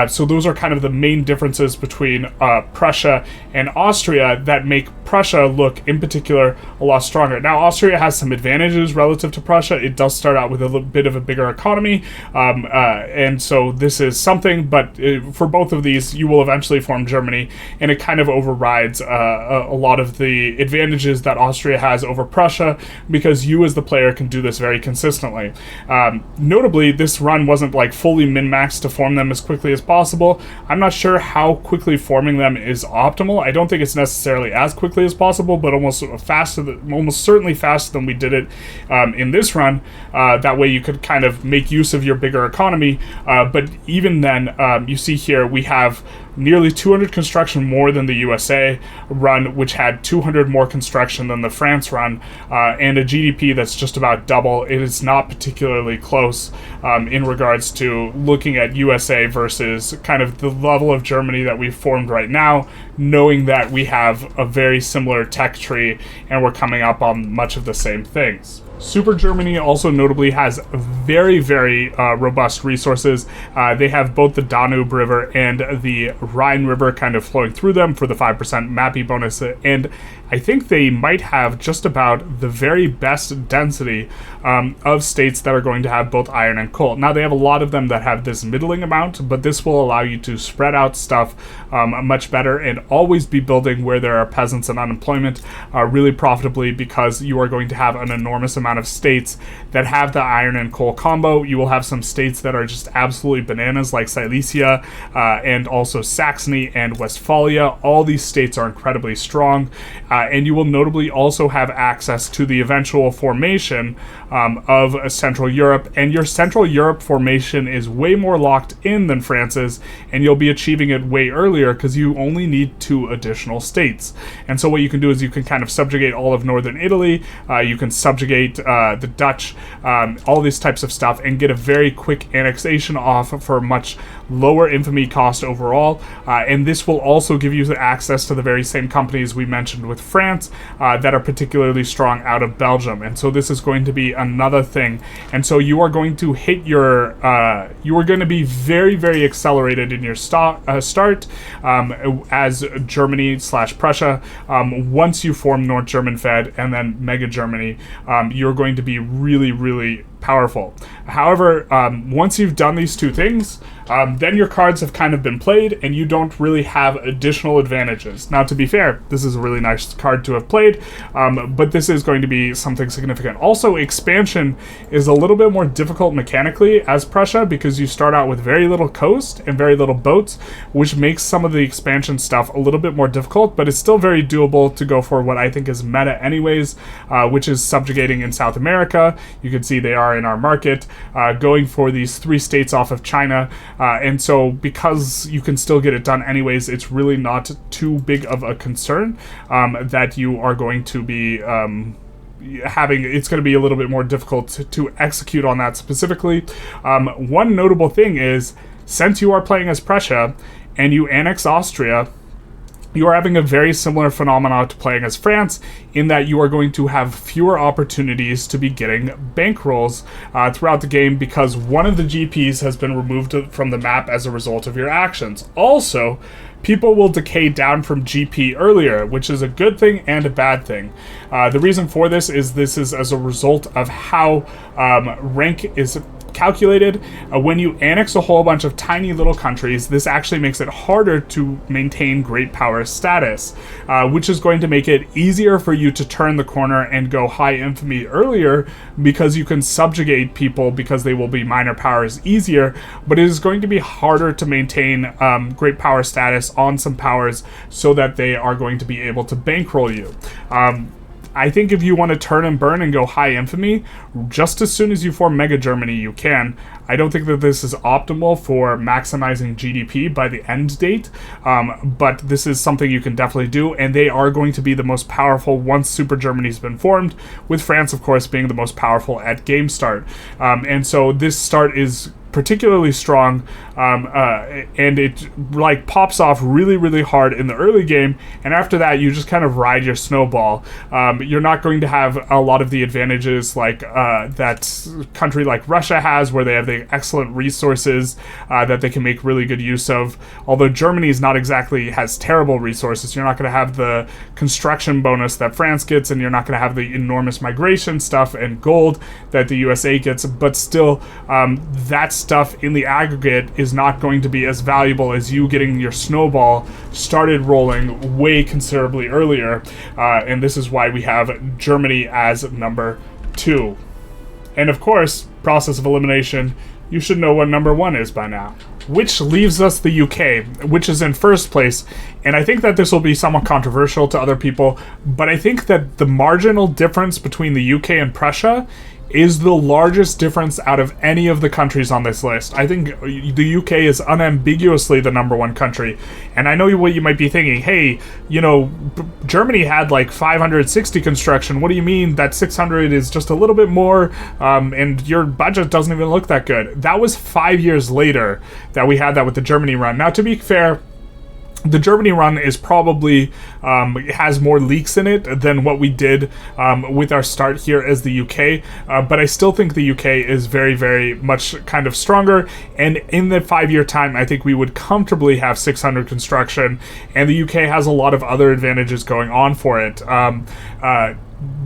So those are kind of the main differences between Prussia and Austria that make Prussia look, in particular, a lot stronger. Now, Austria has some advantages relative to Prussia. It does start out with a little bit of a bigger economy, and so this is something, but for both of these, you will eventually form Germany, and it kind of overrides a lot of the advantages that Austria has over Prussia, because you as the player can do this very consistently. Notably, this run wasn't like fully min-maxed to form them as quickly as possible. I'm not sure how quickly forming them is optimal. I don't think it's necessarily as quickly as possible, but almost certainly faster than we did it in this run. That way you could kind of make use of your bigger economy. But even then, you see here we have nearly 200 construction more than the USA run, which had 200 more construction than the France run, and a GDP that's just about double. It is not particularly close in regards to looking at USA versus kind of the level of Germany that we've formed right now, knowing that we have a very similar tech tree and we're coming up on much of the same things. Super Germany also notably has very, very robust resources. They have both the Danube River and the Rhine River kind of flowing through them for the 5% MAPI bonus, and I think they might have just about the very best density of states that are going to have both iron and coal. Now, they have a lot of them that have this middling amount, but this will allow you to spread out stuff much better and always be building where there are peasants and unemployment really profitably, because you are going to have an enormous amount of states that have the iron and coal combo. You will have some states that are just absolutely bananas, like Silesia and also Saxony and Westphalia. All these states are incredibly strong, and you will notably also have access to the eventual formation of Central Europe, and your Central Europe formation is way more locked in than France's, and you'll be achieving it way earlier because you only need 2 additional states. And so what you can do is you can kind of subjugate all of northern Italy, you can subjugate the Dutch, all these types of stuff, and get a very quick annexation off for much lower infamy cost overall. And this will also give you access to the very same companies we mentioned with France that are particularly strong out of Belgium. And so this is going to be another thing. And so you are going to hit your, you are going to be very, very accelerated in your start as Germany / Prussia. Once you form North German Fed and then Mega Germany, you're going to be really, really powerful. However, once you've done these two things, then your cards have kind of been played and you don't really have additional advantages. Now, to be fair, this is a really nice card to have played, but this is going to be something significant. Also, expansion is a little bit more difficult mechanically as Prussia because you start out with very little coast and very little boats, which makes some of the expansion stuff a little bit more difficult, but it's still very doable to go for what I think is meta anyways, which is subjugating in South America. You can see they are in our market, going for these 3 states off of China. And so because you can still get it done anyways, it's really not too big of a concern that you are going to be it's going to be a little bit more difficult to execute on that specifically. One notable thing is, since you are playing as Prussia and you annex Austria, you are having a very similar phenomenon to playing as France, in that you are going to have fewer opportunities to be getting bankrolls throughout the game because one of the GPs has been removed from the map as a result of your actions. Also, people will decay down from GP earlier, which is a good thing and a bad thing. The reason for this is as a result of how rank is calculated. When you annex a whole bunch of tiny little countries, this actually makes it harder to maintain great power status, which is going to make it easier for you to turn the corner and go high infamy earlier because you can subjugate people because they will be minor powers easier, but it is going to be harder to maintain great power status on some powers so that they are going to be able to bankroll you. I think if you want to turn and burn and go high infamy, just as soon as you form Mega Germany, you can. I don't think that this is optimal for maximizing GDP by the end date, but this is something you can definitely do, and they are going to be the most powerful once Super Germany's been formed, with France, of course, being the most powerful at game start. And so this start is particularly strong, and it like pops off really, really hard in the early game, and after that you just kind of ride your snowball. You're not going to have a lot of the advantages like that country like Russia has, where they have the excellent resources that they can make really good use of. Although Germany is not exactly has terrible resources, you're not going to have the construction bonus that France gets, and you're not going to have the enormous migration stuff and gold that the USA gets, but still that stuff in the aggregate is not going to be as valuable as you getting your snowball started rolling way considerably earlier, and this is why we have Germany as number 2. And of course, process of elimination, you should know what number 1 is by now. Which leaves us the UK, which is in first place, and I think that this will be somewhat controversial to other people, but I think that the marginal difference between the UK and Prussia is the largest difference out of any of the countries on this list. I think the UK is unambiguously the number 1 country. And I know what you might be thinking, hey, you know, Germany had like 560 construction. What do you mean that 600 is just a little bit more, and your budget doesn't even look that good? That was 5 years later that we had that with the Germany run. Now, to be fair, the Germany run is probably has more leaks in it than what we did with our start here as the UK, but I still think the UK is very, very much kind of stronger, and in the 5-year time I think we would comfortably have 600 construction, and the UK has a lot of other advantages going on for it.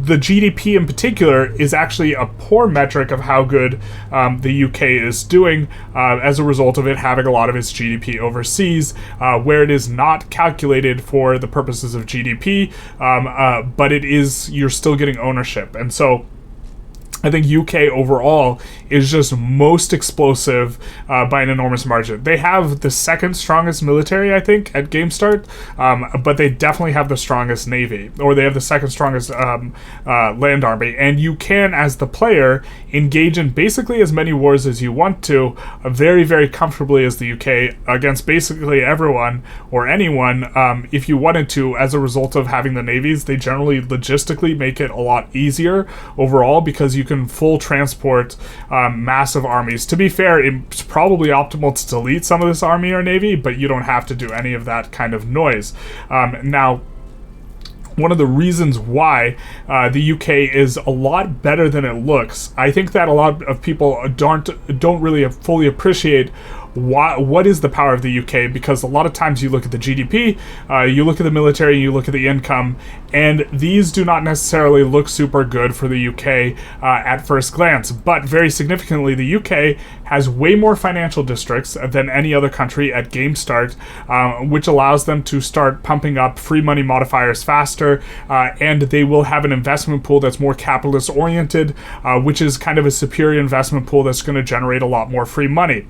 The GDP in particular is actually a poor metric of how good the UK is doing as a result of it having a lot of its GDP overseas, where it is not calculated for the purposes of GDP, but it is, you're still getting ownership. And so I think UK overall is just most explosive by an enormous margin. They have the second strongest military, I think, at game start, but they definitely have the strongest navy, or they have the second strongest land army. And you can, as the player, engage in basically as many wars as you want to, very, very comfortably as the UK, against basically everyone or anyone, if you wanted to, as a result of having the navies. They generally logistically make it a lot easier overall, because you can full transport massive armies. To be fair, it's probably optimal to delete some of this army or navy, but you don't have to do any of that kind of noise. Now, one of the reasons why the UK is a lot better than it looks, I think that a lot of people don't really fully appreciate what is the power of the UK, because a lot of times you look at the GDP, you look at the military, you look at the income, and these do not necessarily look super good for the UK at first glance. But very significantly, the UK has way more financial districts than any other country at game start, which allows them to start pumping up free money modifiers faster, and they will have an investment pool that's more capitalist oriented, which is kind of a superior investment pool that's going to generate a lot more free money.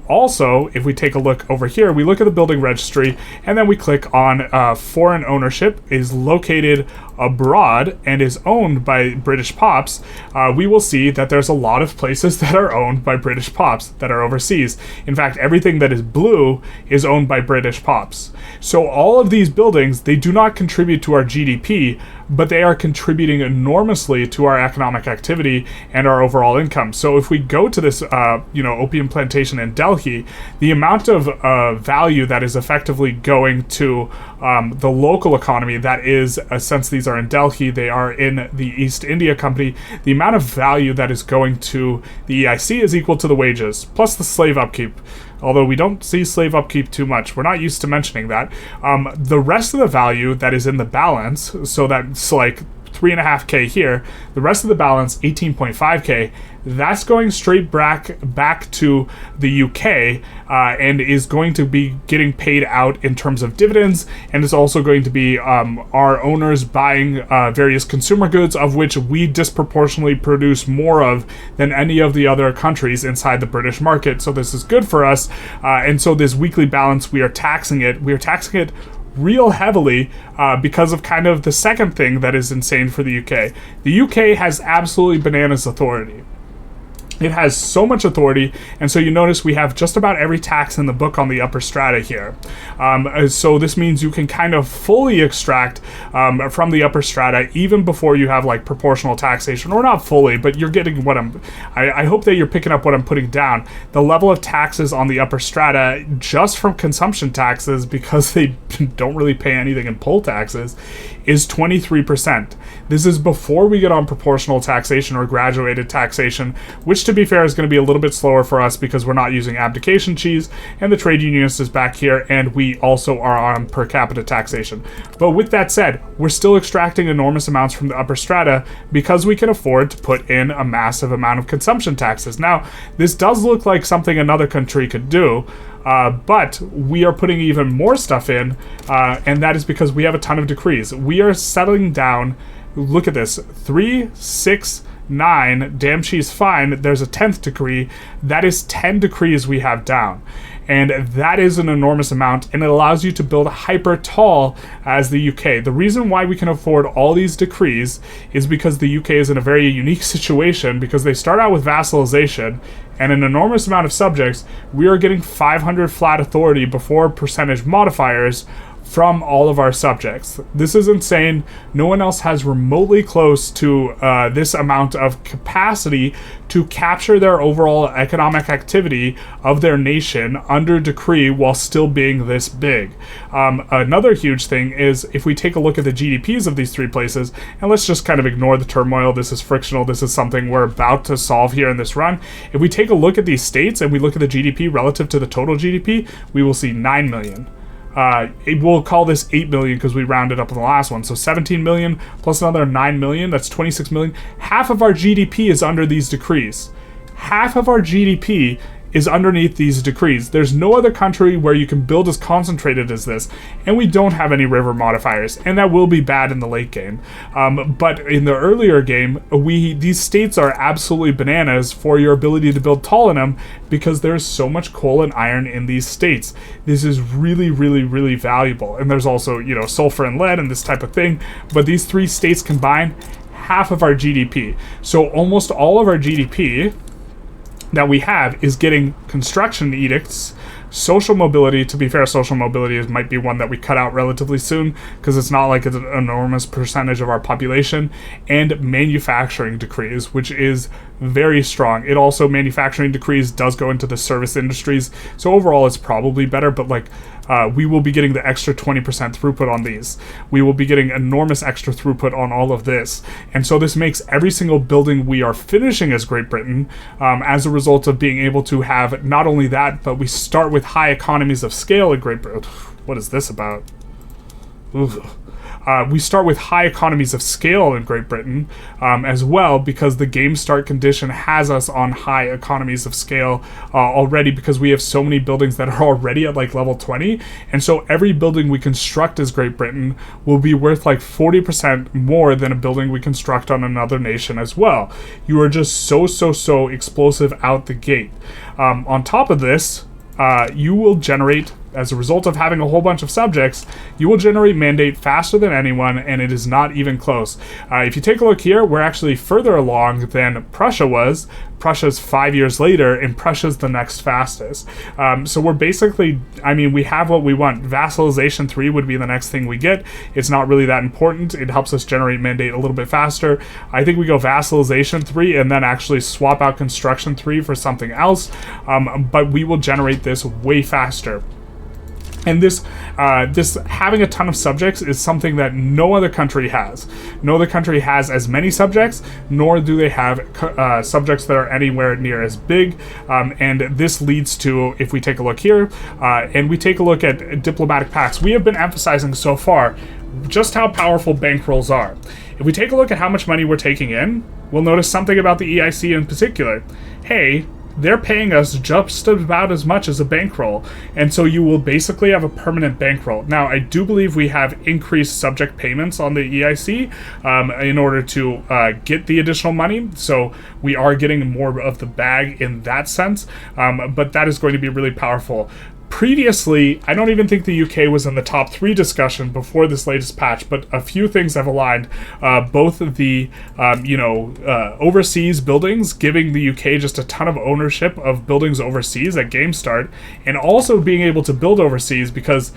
Also, if we take a look over here, we look at the building registry, and then we click on foreign ownership is located abroad and is owned by British pops. We will see that there's a lot of places that are owned by British pops that are overseas. In fact, everything that is blue is owned by British pops. So all of these buildings, they do not contribute to our GDP, but they are contributing enormously to our economic activity and our overall income. So if we go to this, opium plantation in Delhi, the amount of value that is effectively going to the local economy, that is, since these are in Delhi, they are in the East India Company, the amount of value that is going to the EIC is equal to the wages, plus the slave upkeep. Although we don't see slave upkeep too much. We're not used to mentioning that. The rest of the value that is in the balance, so that's like 3.5K here, the rest of the balance, 18.5K, that's going straight back to the UK, and is going to be getting paid out in terms of dividends, and is also going to be our owners buying various consumer goods, of which we disproportionately produce more of than any of the other countries inside the British market. So this is good for us, and so this weekly balance, we are taxing it real heavily because of kind of the second thing that is insane for the UK. The UK has absolutely bananas authority. It has so much authority, and so you notice we have just about every tax in the book on the upper strata here. So this means you can kind of fully extract from the upper strata even before you have like proportional taxation, or not fully, but you're getting what I hope that you're picking up what I'm putting down. The level of taxes on the upper strata, just from consumption taxes, because they don't really pay anything in poll taxes, is 23%. This is before we get on proportional taxation or graduated taxation, which, to be fair, is going to be a little bit slower for us because we're not using abdication cheese, and the trade unionist is back here, and we also are on per capita taxation. But with that said, we're still extracting enormous amounts from the upper strata because we can afford to put in a massive amount of consumption taxes. Now, this does look like something another country could do, but we are putting even more stuff in, and that is because we have a ton of decrees. We are settling down, look at this, 3, 6, 9, damn she's fine, there's a 10th decree. That is 10 decrees we have down. And that is an enormous amount, and it allows you to build hyper tall as the UK. The reason why we can afford all these decrees is because the UK is in a very unique situation, because they start out with vassalization and an enormous amount of subjects. We are getting 500 flat authority before percentage modifiers from all of our subjects. This is insane. No one else has remotely close to this amount of capacity to capture their overall economic activity of their nation under decree while still being this big. Another huge thing is if we take a look at the GDPs of these three places, and let's just kind of ignore the turmoil. This is frictional. This is something we're about to solve here in this run. If we take a look at these states and we look at the GDP relative to the total GDP, we will see 9 million. We'll call this 8 million because we rounded up on the last one. So 17 million plus another 9 million, that's 26 million. Half of our GDP is under these decrees. Half of our GDP is underneath these decrees. There's no other country where you can build as concentrated as this, and we don't have any river modifiers, and that will be bad in the late game. But in the earlier game, these states are absolutely bananas for your ability to build tall in them, because there's so much coal and iron in these states. This is really, really, really valuable. And there's also, you know, sulfur and lead and this type of thing, but these three states combine half of our GDP. So almost all of our GDP that we have is getting construction edicts, social mobility. To be fair, social mobility might be one that we cut out relatively soon, because it's not like it's an enormous percentage of our population, and manufacturing decrees, which is very strong. It also, manufacturing decrees does go into the service industries, so overall it's probably better, but like we will be getting the extra 20% throughput on these. We will be getting enormous extra throughput on all of this, and so this makes every single building we are finishing as Great Britain, as a result of being able to have not only that, but we start with high economies of scale in Great Britain. What is this about? Ooh. We start with high economies of scale in Great Britain as well, because the game start condition has us on high economies of scale already, because we have so many buildings that are already at like level 20, and so every building we construct as Great Britain will be worth like 40% more than a building we construct on another nation as well. You are just so explosive out the gate. On top of this, you will generate, as a result of having a whole bunch of subjects, you will generate mandate faster than anyone, and it is not even close. If you take a look here, we're actually further along than Prussia was. Prussia's 5 years later, and Prussia's the next fastest. So we're basically, I mean, we have what we want. Vassalization 3 would be the next thing we get. It's not really that important. It helps us generate mandate a little bit faster. I think we go Vassalization 3 and then actually swap out Construction 3 for something else, but we will generate this way faster. And this having a ton of subjects is something that no other country has. No other country has as many subjects, nor do they have subjects that are anywhere near as big. And this leads to, if we take a look here, and we take a look at diplomatic pacts, we have been emphasizing so far just how powerful bankrolls are. If we take a look at how much money we're taking in, we'll notice something about the EIC in particular. Hey, they're paying us just about as much as a bankroll, and so you will basically have a permanent bankroll. Now, I do believe we have increased subject payments on the EIC in order to get the additional money, so we are getting more of the bag in that sense, but that is going to be really powerful. Previously, I don't even think the UK was in the top 3 discussion before this latest patch, but a few things have aligned. Both of the, overseas buildings, giving the UK just a ton of ownership of buildings overseas at game start, and also being able to build overseas, because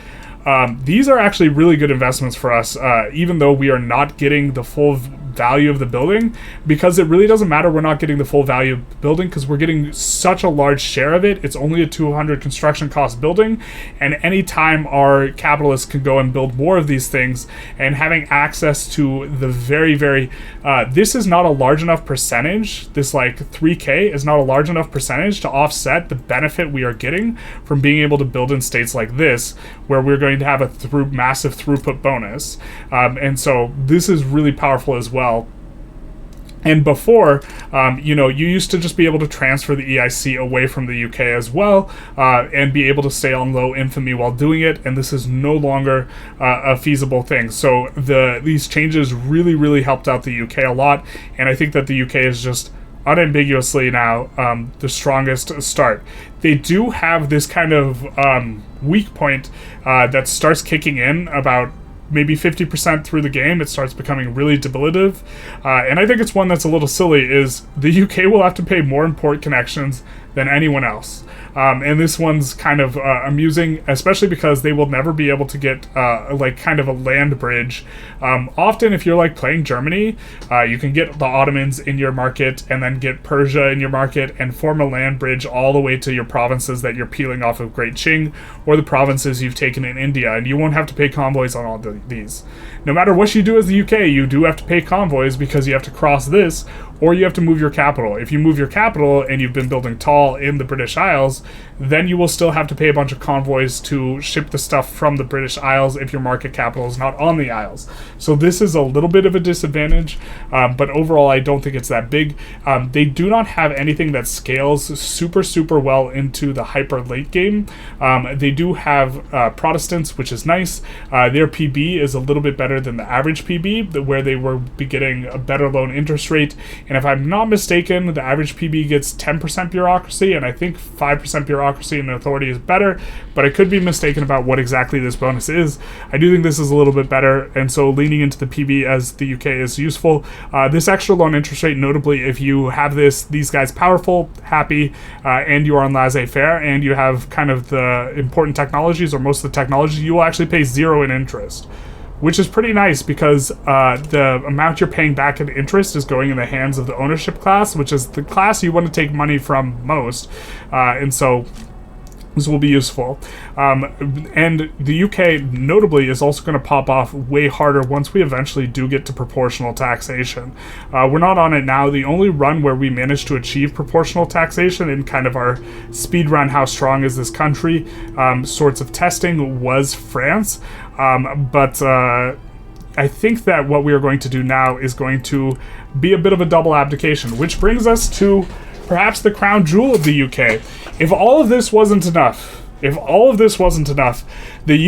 these are actually really good investments for us, even though we are not getting the full value of the building, because it really doesn't matter. We're not getting the full value of the building because we're getting such a large share of it. It's only a 200 construction cost building, and anytime our capitalists can go and build more of these things, and having access to the very this is not a large enough percentage, this like 3k is not a large enough percentage to offset the benefit we are getting from being able to build in states like this, where we're going to have a massive throughput bonus, and so this is really powerful as well. And before, you used to just be able to transfer the EIC away from the UK as well, and be able to stay on low infamy while doing it, and this is no longer a feasible thing. So these changes really helped out the UK a lot, and I think that the UK is just unambiguously now the strongest start. They do have this kind of weak point that starts kicking in about maybe 50% through the game. It starts becoming really debilitative, and I think it's one that's a little silly, is the UK will have to pay more import connections than anyone else. And this one's kind of amusing, especially because they will never be able to get like kind of a land bridge. Often if you're like playing Germany, you can get the Ottomans in your market and then get Persia in your market and form a land bridge all the way to your provinces that you're peeling off of Great Qing, or the provinces you've taken in India, and you won't have to pay convoys on all these. No matter what you do as the UK, you do have to pay convoys because you have to cross this, or you have to move your capital. If you move your capital and you've been building tall in the British Isles, then you will still have to pay a bunch of convoys to ship the stuff from the British Isles if your market capital is not on the Isles. So this is a little bit of a disadvantage, but overall I don't think it's that big. They do not have anything that scales super well into the hyper late game. They do have Protestants, which is nice. Their PB is a little bit better than the average PB, where they were getting a better loan interest rate. And if I'm not mistaken, the average PB gets 10% bureaucracy, and I think 5% bureaucracy and authority is better, but I could be mistaken about what exactly this bonus is. I do think this is a little bit better, and so leaning into the PB as the UK is useful. This extra loan interest rate, notably, if you have these guys powerful, happy, and you are on laissez-faire, and you have kind of the important technologies, or most of the technologies, you will actually pay 0 in interest, which is pretty nice because the amount you're paying back in interest is going in the hands of the ownership class, which is the class you want to take money from most, and so this will be useful. And the UK, notably, is also going to pop off way harder once we eventually do get to proportional taxation. We're not on it now. The only run where we managed to achieve proportional taxation in kind of our speed run, how strong is this country, sorts of testing was France. But I think that what we are going to do now is going to be a bit of a double abdication, which brings us to perhaps the crown jewel of the UK. If all of this wasn't enough, the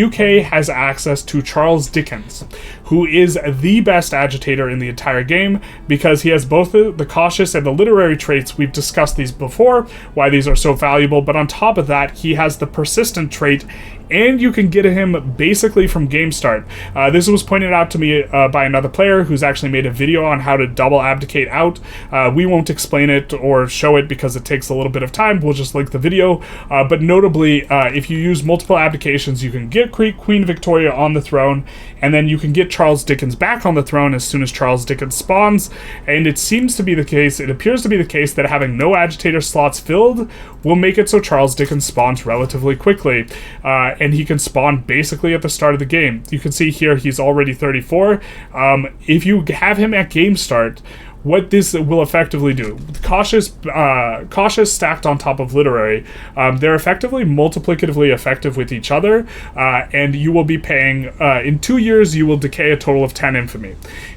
UK has access to Charles Dickens, who is the best agitator in the entire game because he has both the cautious and the literary traits. We've discussed these before, why these are so valuable, but on top of that, he has the persistent trait, and you can get him basically from game start. This was pointed out to me by another player who's actually made a video on how to double abdicate out. We won't explain it or show it because it takes a little bit of time. We'll just link the video. But notably, if you use multiple abdications, you can get Queen Victoria on the throne, and then you can get Charles Dickens back on the throne as soon as Charles Dickens spawns. And it seems to be the case, it appears to be the case, that having no agitator slots filled will make it so Charles Dickens spawns relatively quickly. And he can spawn basically at the start of the game. You can see here he's already 34. If you have him at game start, what this will effectively do, cautious stacked on top of literary, they're effectively multiplicatively effective with each other, and you will be paying, in 2 years, you will decay a total of 10 infamy.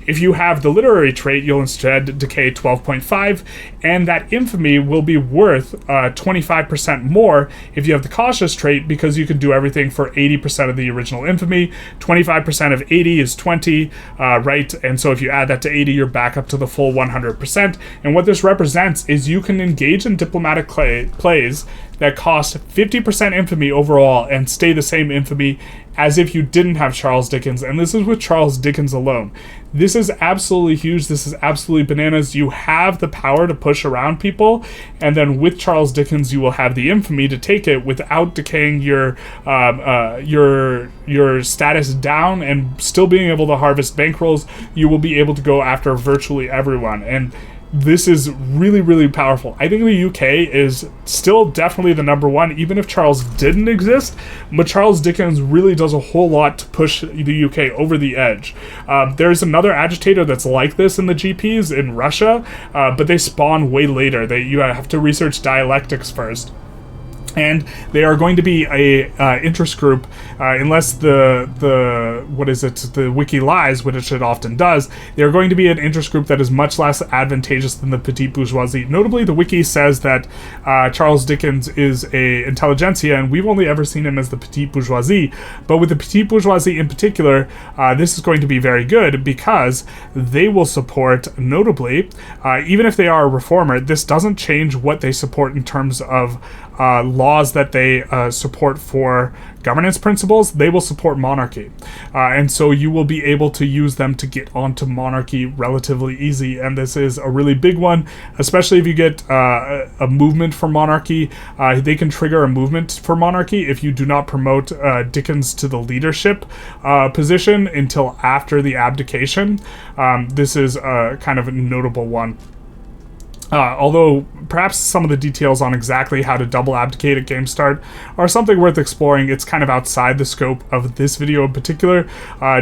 If you have the literary trait, you'll instead decay 12.5, and that infamy will be worth 25% more if you have the cautious trait, because you can do everything for 80% of the original infamy. 25% of 80 is 20, right? And so if you add that to 80, you're back up to the full 100%. And what this represents is you can engage in diplomatic plays that cost 50% infamy overall and stay the same infamy as if you didn't have Charles Dickens, and this is with Charles Dickens alone. This is absolutely huge. This is absolutely bananas. You have the power to push around people, and then with Charles Dickens, you will have the infamy to take it without decaying your status down and still being able to harvest bankrolls. You will be able to go after virtually everyone, and this is really, really powerful. I think the UK is still definitely the number one, even if Charles didn't exist, but Charles Dickens really does a whole lot to push the UK over the edge. There's another agitator that's like this in the GPs in Russia, but they spawn way later. You have to research dialectics first. And they are going to be a interest group, unless the wiki lies, which it often does. They are going to be an interest group that is much less advantageous than the petite bourgeoisie. Notably, the wiki says that Charles Dickens is a intelligentsia, and we've only ever seen him as the petite bourgeoisie. But with the petite bourgeoisie in particular, this is going to be very good because they will support, notably, even if they are a reformer, this doesn't change what they support in terms of laws that they support for governance principles. They will support monarchy. And so you will be able to use them to get onto monarchy relatively easy. And this is a really big one, especially if you get a movement for monarchy. They can trigger a movement for monarchy if you do not promote Dickens to the leadership position until after the abdication. This is a kind of a notable one. Although perhaps some of the details on exactly how to double abdicate at game start are something worth exploring. It's kind of outside the scope of this video in particular.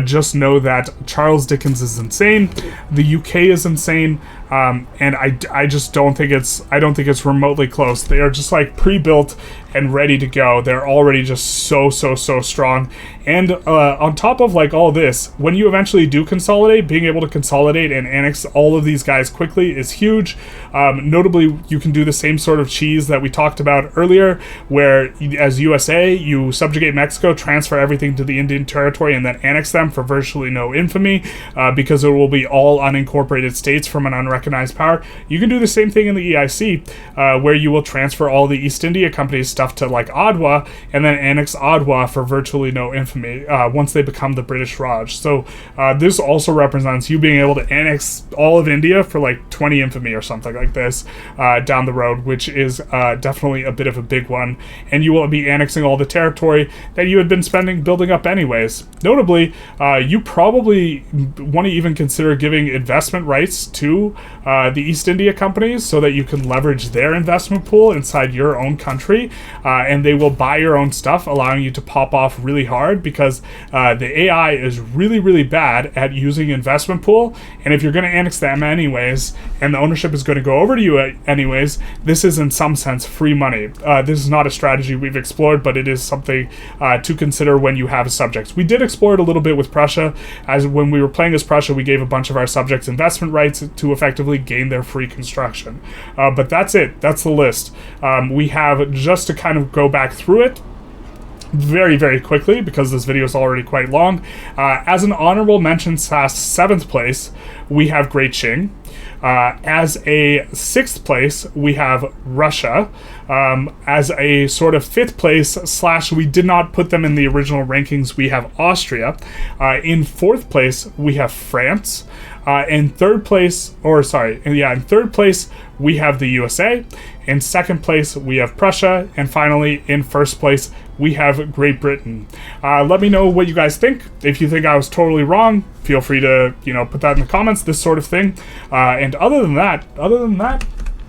Just know that Charles Dickens is insane. The UK is insane. And I just don't think it's remotely close. They are just like pre-built and ready to go. They're already just so strong. And on top of like all this, when you eventually do consolidate, being able to consolidate and annex all of these guys quickly is huge. Notably, you can do the same sort of cheese that we talked about earlier, where as USA, you subjugate Mexico, transfer everything to the Indian territory, and then annex them for virtually no infamy, because it will be all unincorporated states from an unrecognized power. You can do the same thing in the EIC, where you will transfer all the East India Company's stuff to like Ottawa, and then annex Ottawa for virtually no infamy once they become the British Raj. So this also represents you being able to annex all of India for like 20 infamy or something like this down the road, which is definitely a bit of a big one. And you will be annexing all the territory that you had been spending building up anyways. Notably, you probably want to even consider giving investment rights to the East India companies so that you can leverage their investment pool inside your own country, and they will buy your own stuff, allowing you to pop off really hard, because the AI is really bad at using investment pool, and if you're going to annex them anyways, and the ownership is going to go over to you anyways, this is in some sense free money. This is not a strategy we've explored, but it is something to consider when you have subjects. We did explore it a little bit with Prussia, as when we were playing as Prussia, we gave a bunch of our subjects investment rights to effectively gain their free construction. But that's it. That's the list. We have, just to kind of go back through it very quickly, because this video is already quite long. As an honorable mention / 7th place, we have Great Qing. As a 6th place, we have Russia. As a sort of 5th place / we did not put them in the original rankings, we have Austria. In 4th place, we have France. In third place, we have the USA. In 2nd place, we have Prussia. And finally, in 1st place, we have Great Britain. Let me know what you guys think. If you think I was totally wrong, feel free to, put that in the comments, this sort of thing. And other than that,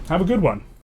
have a good one.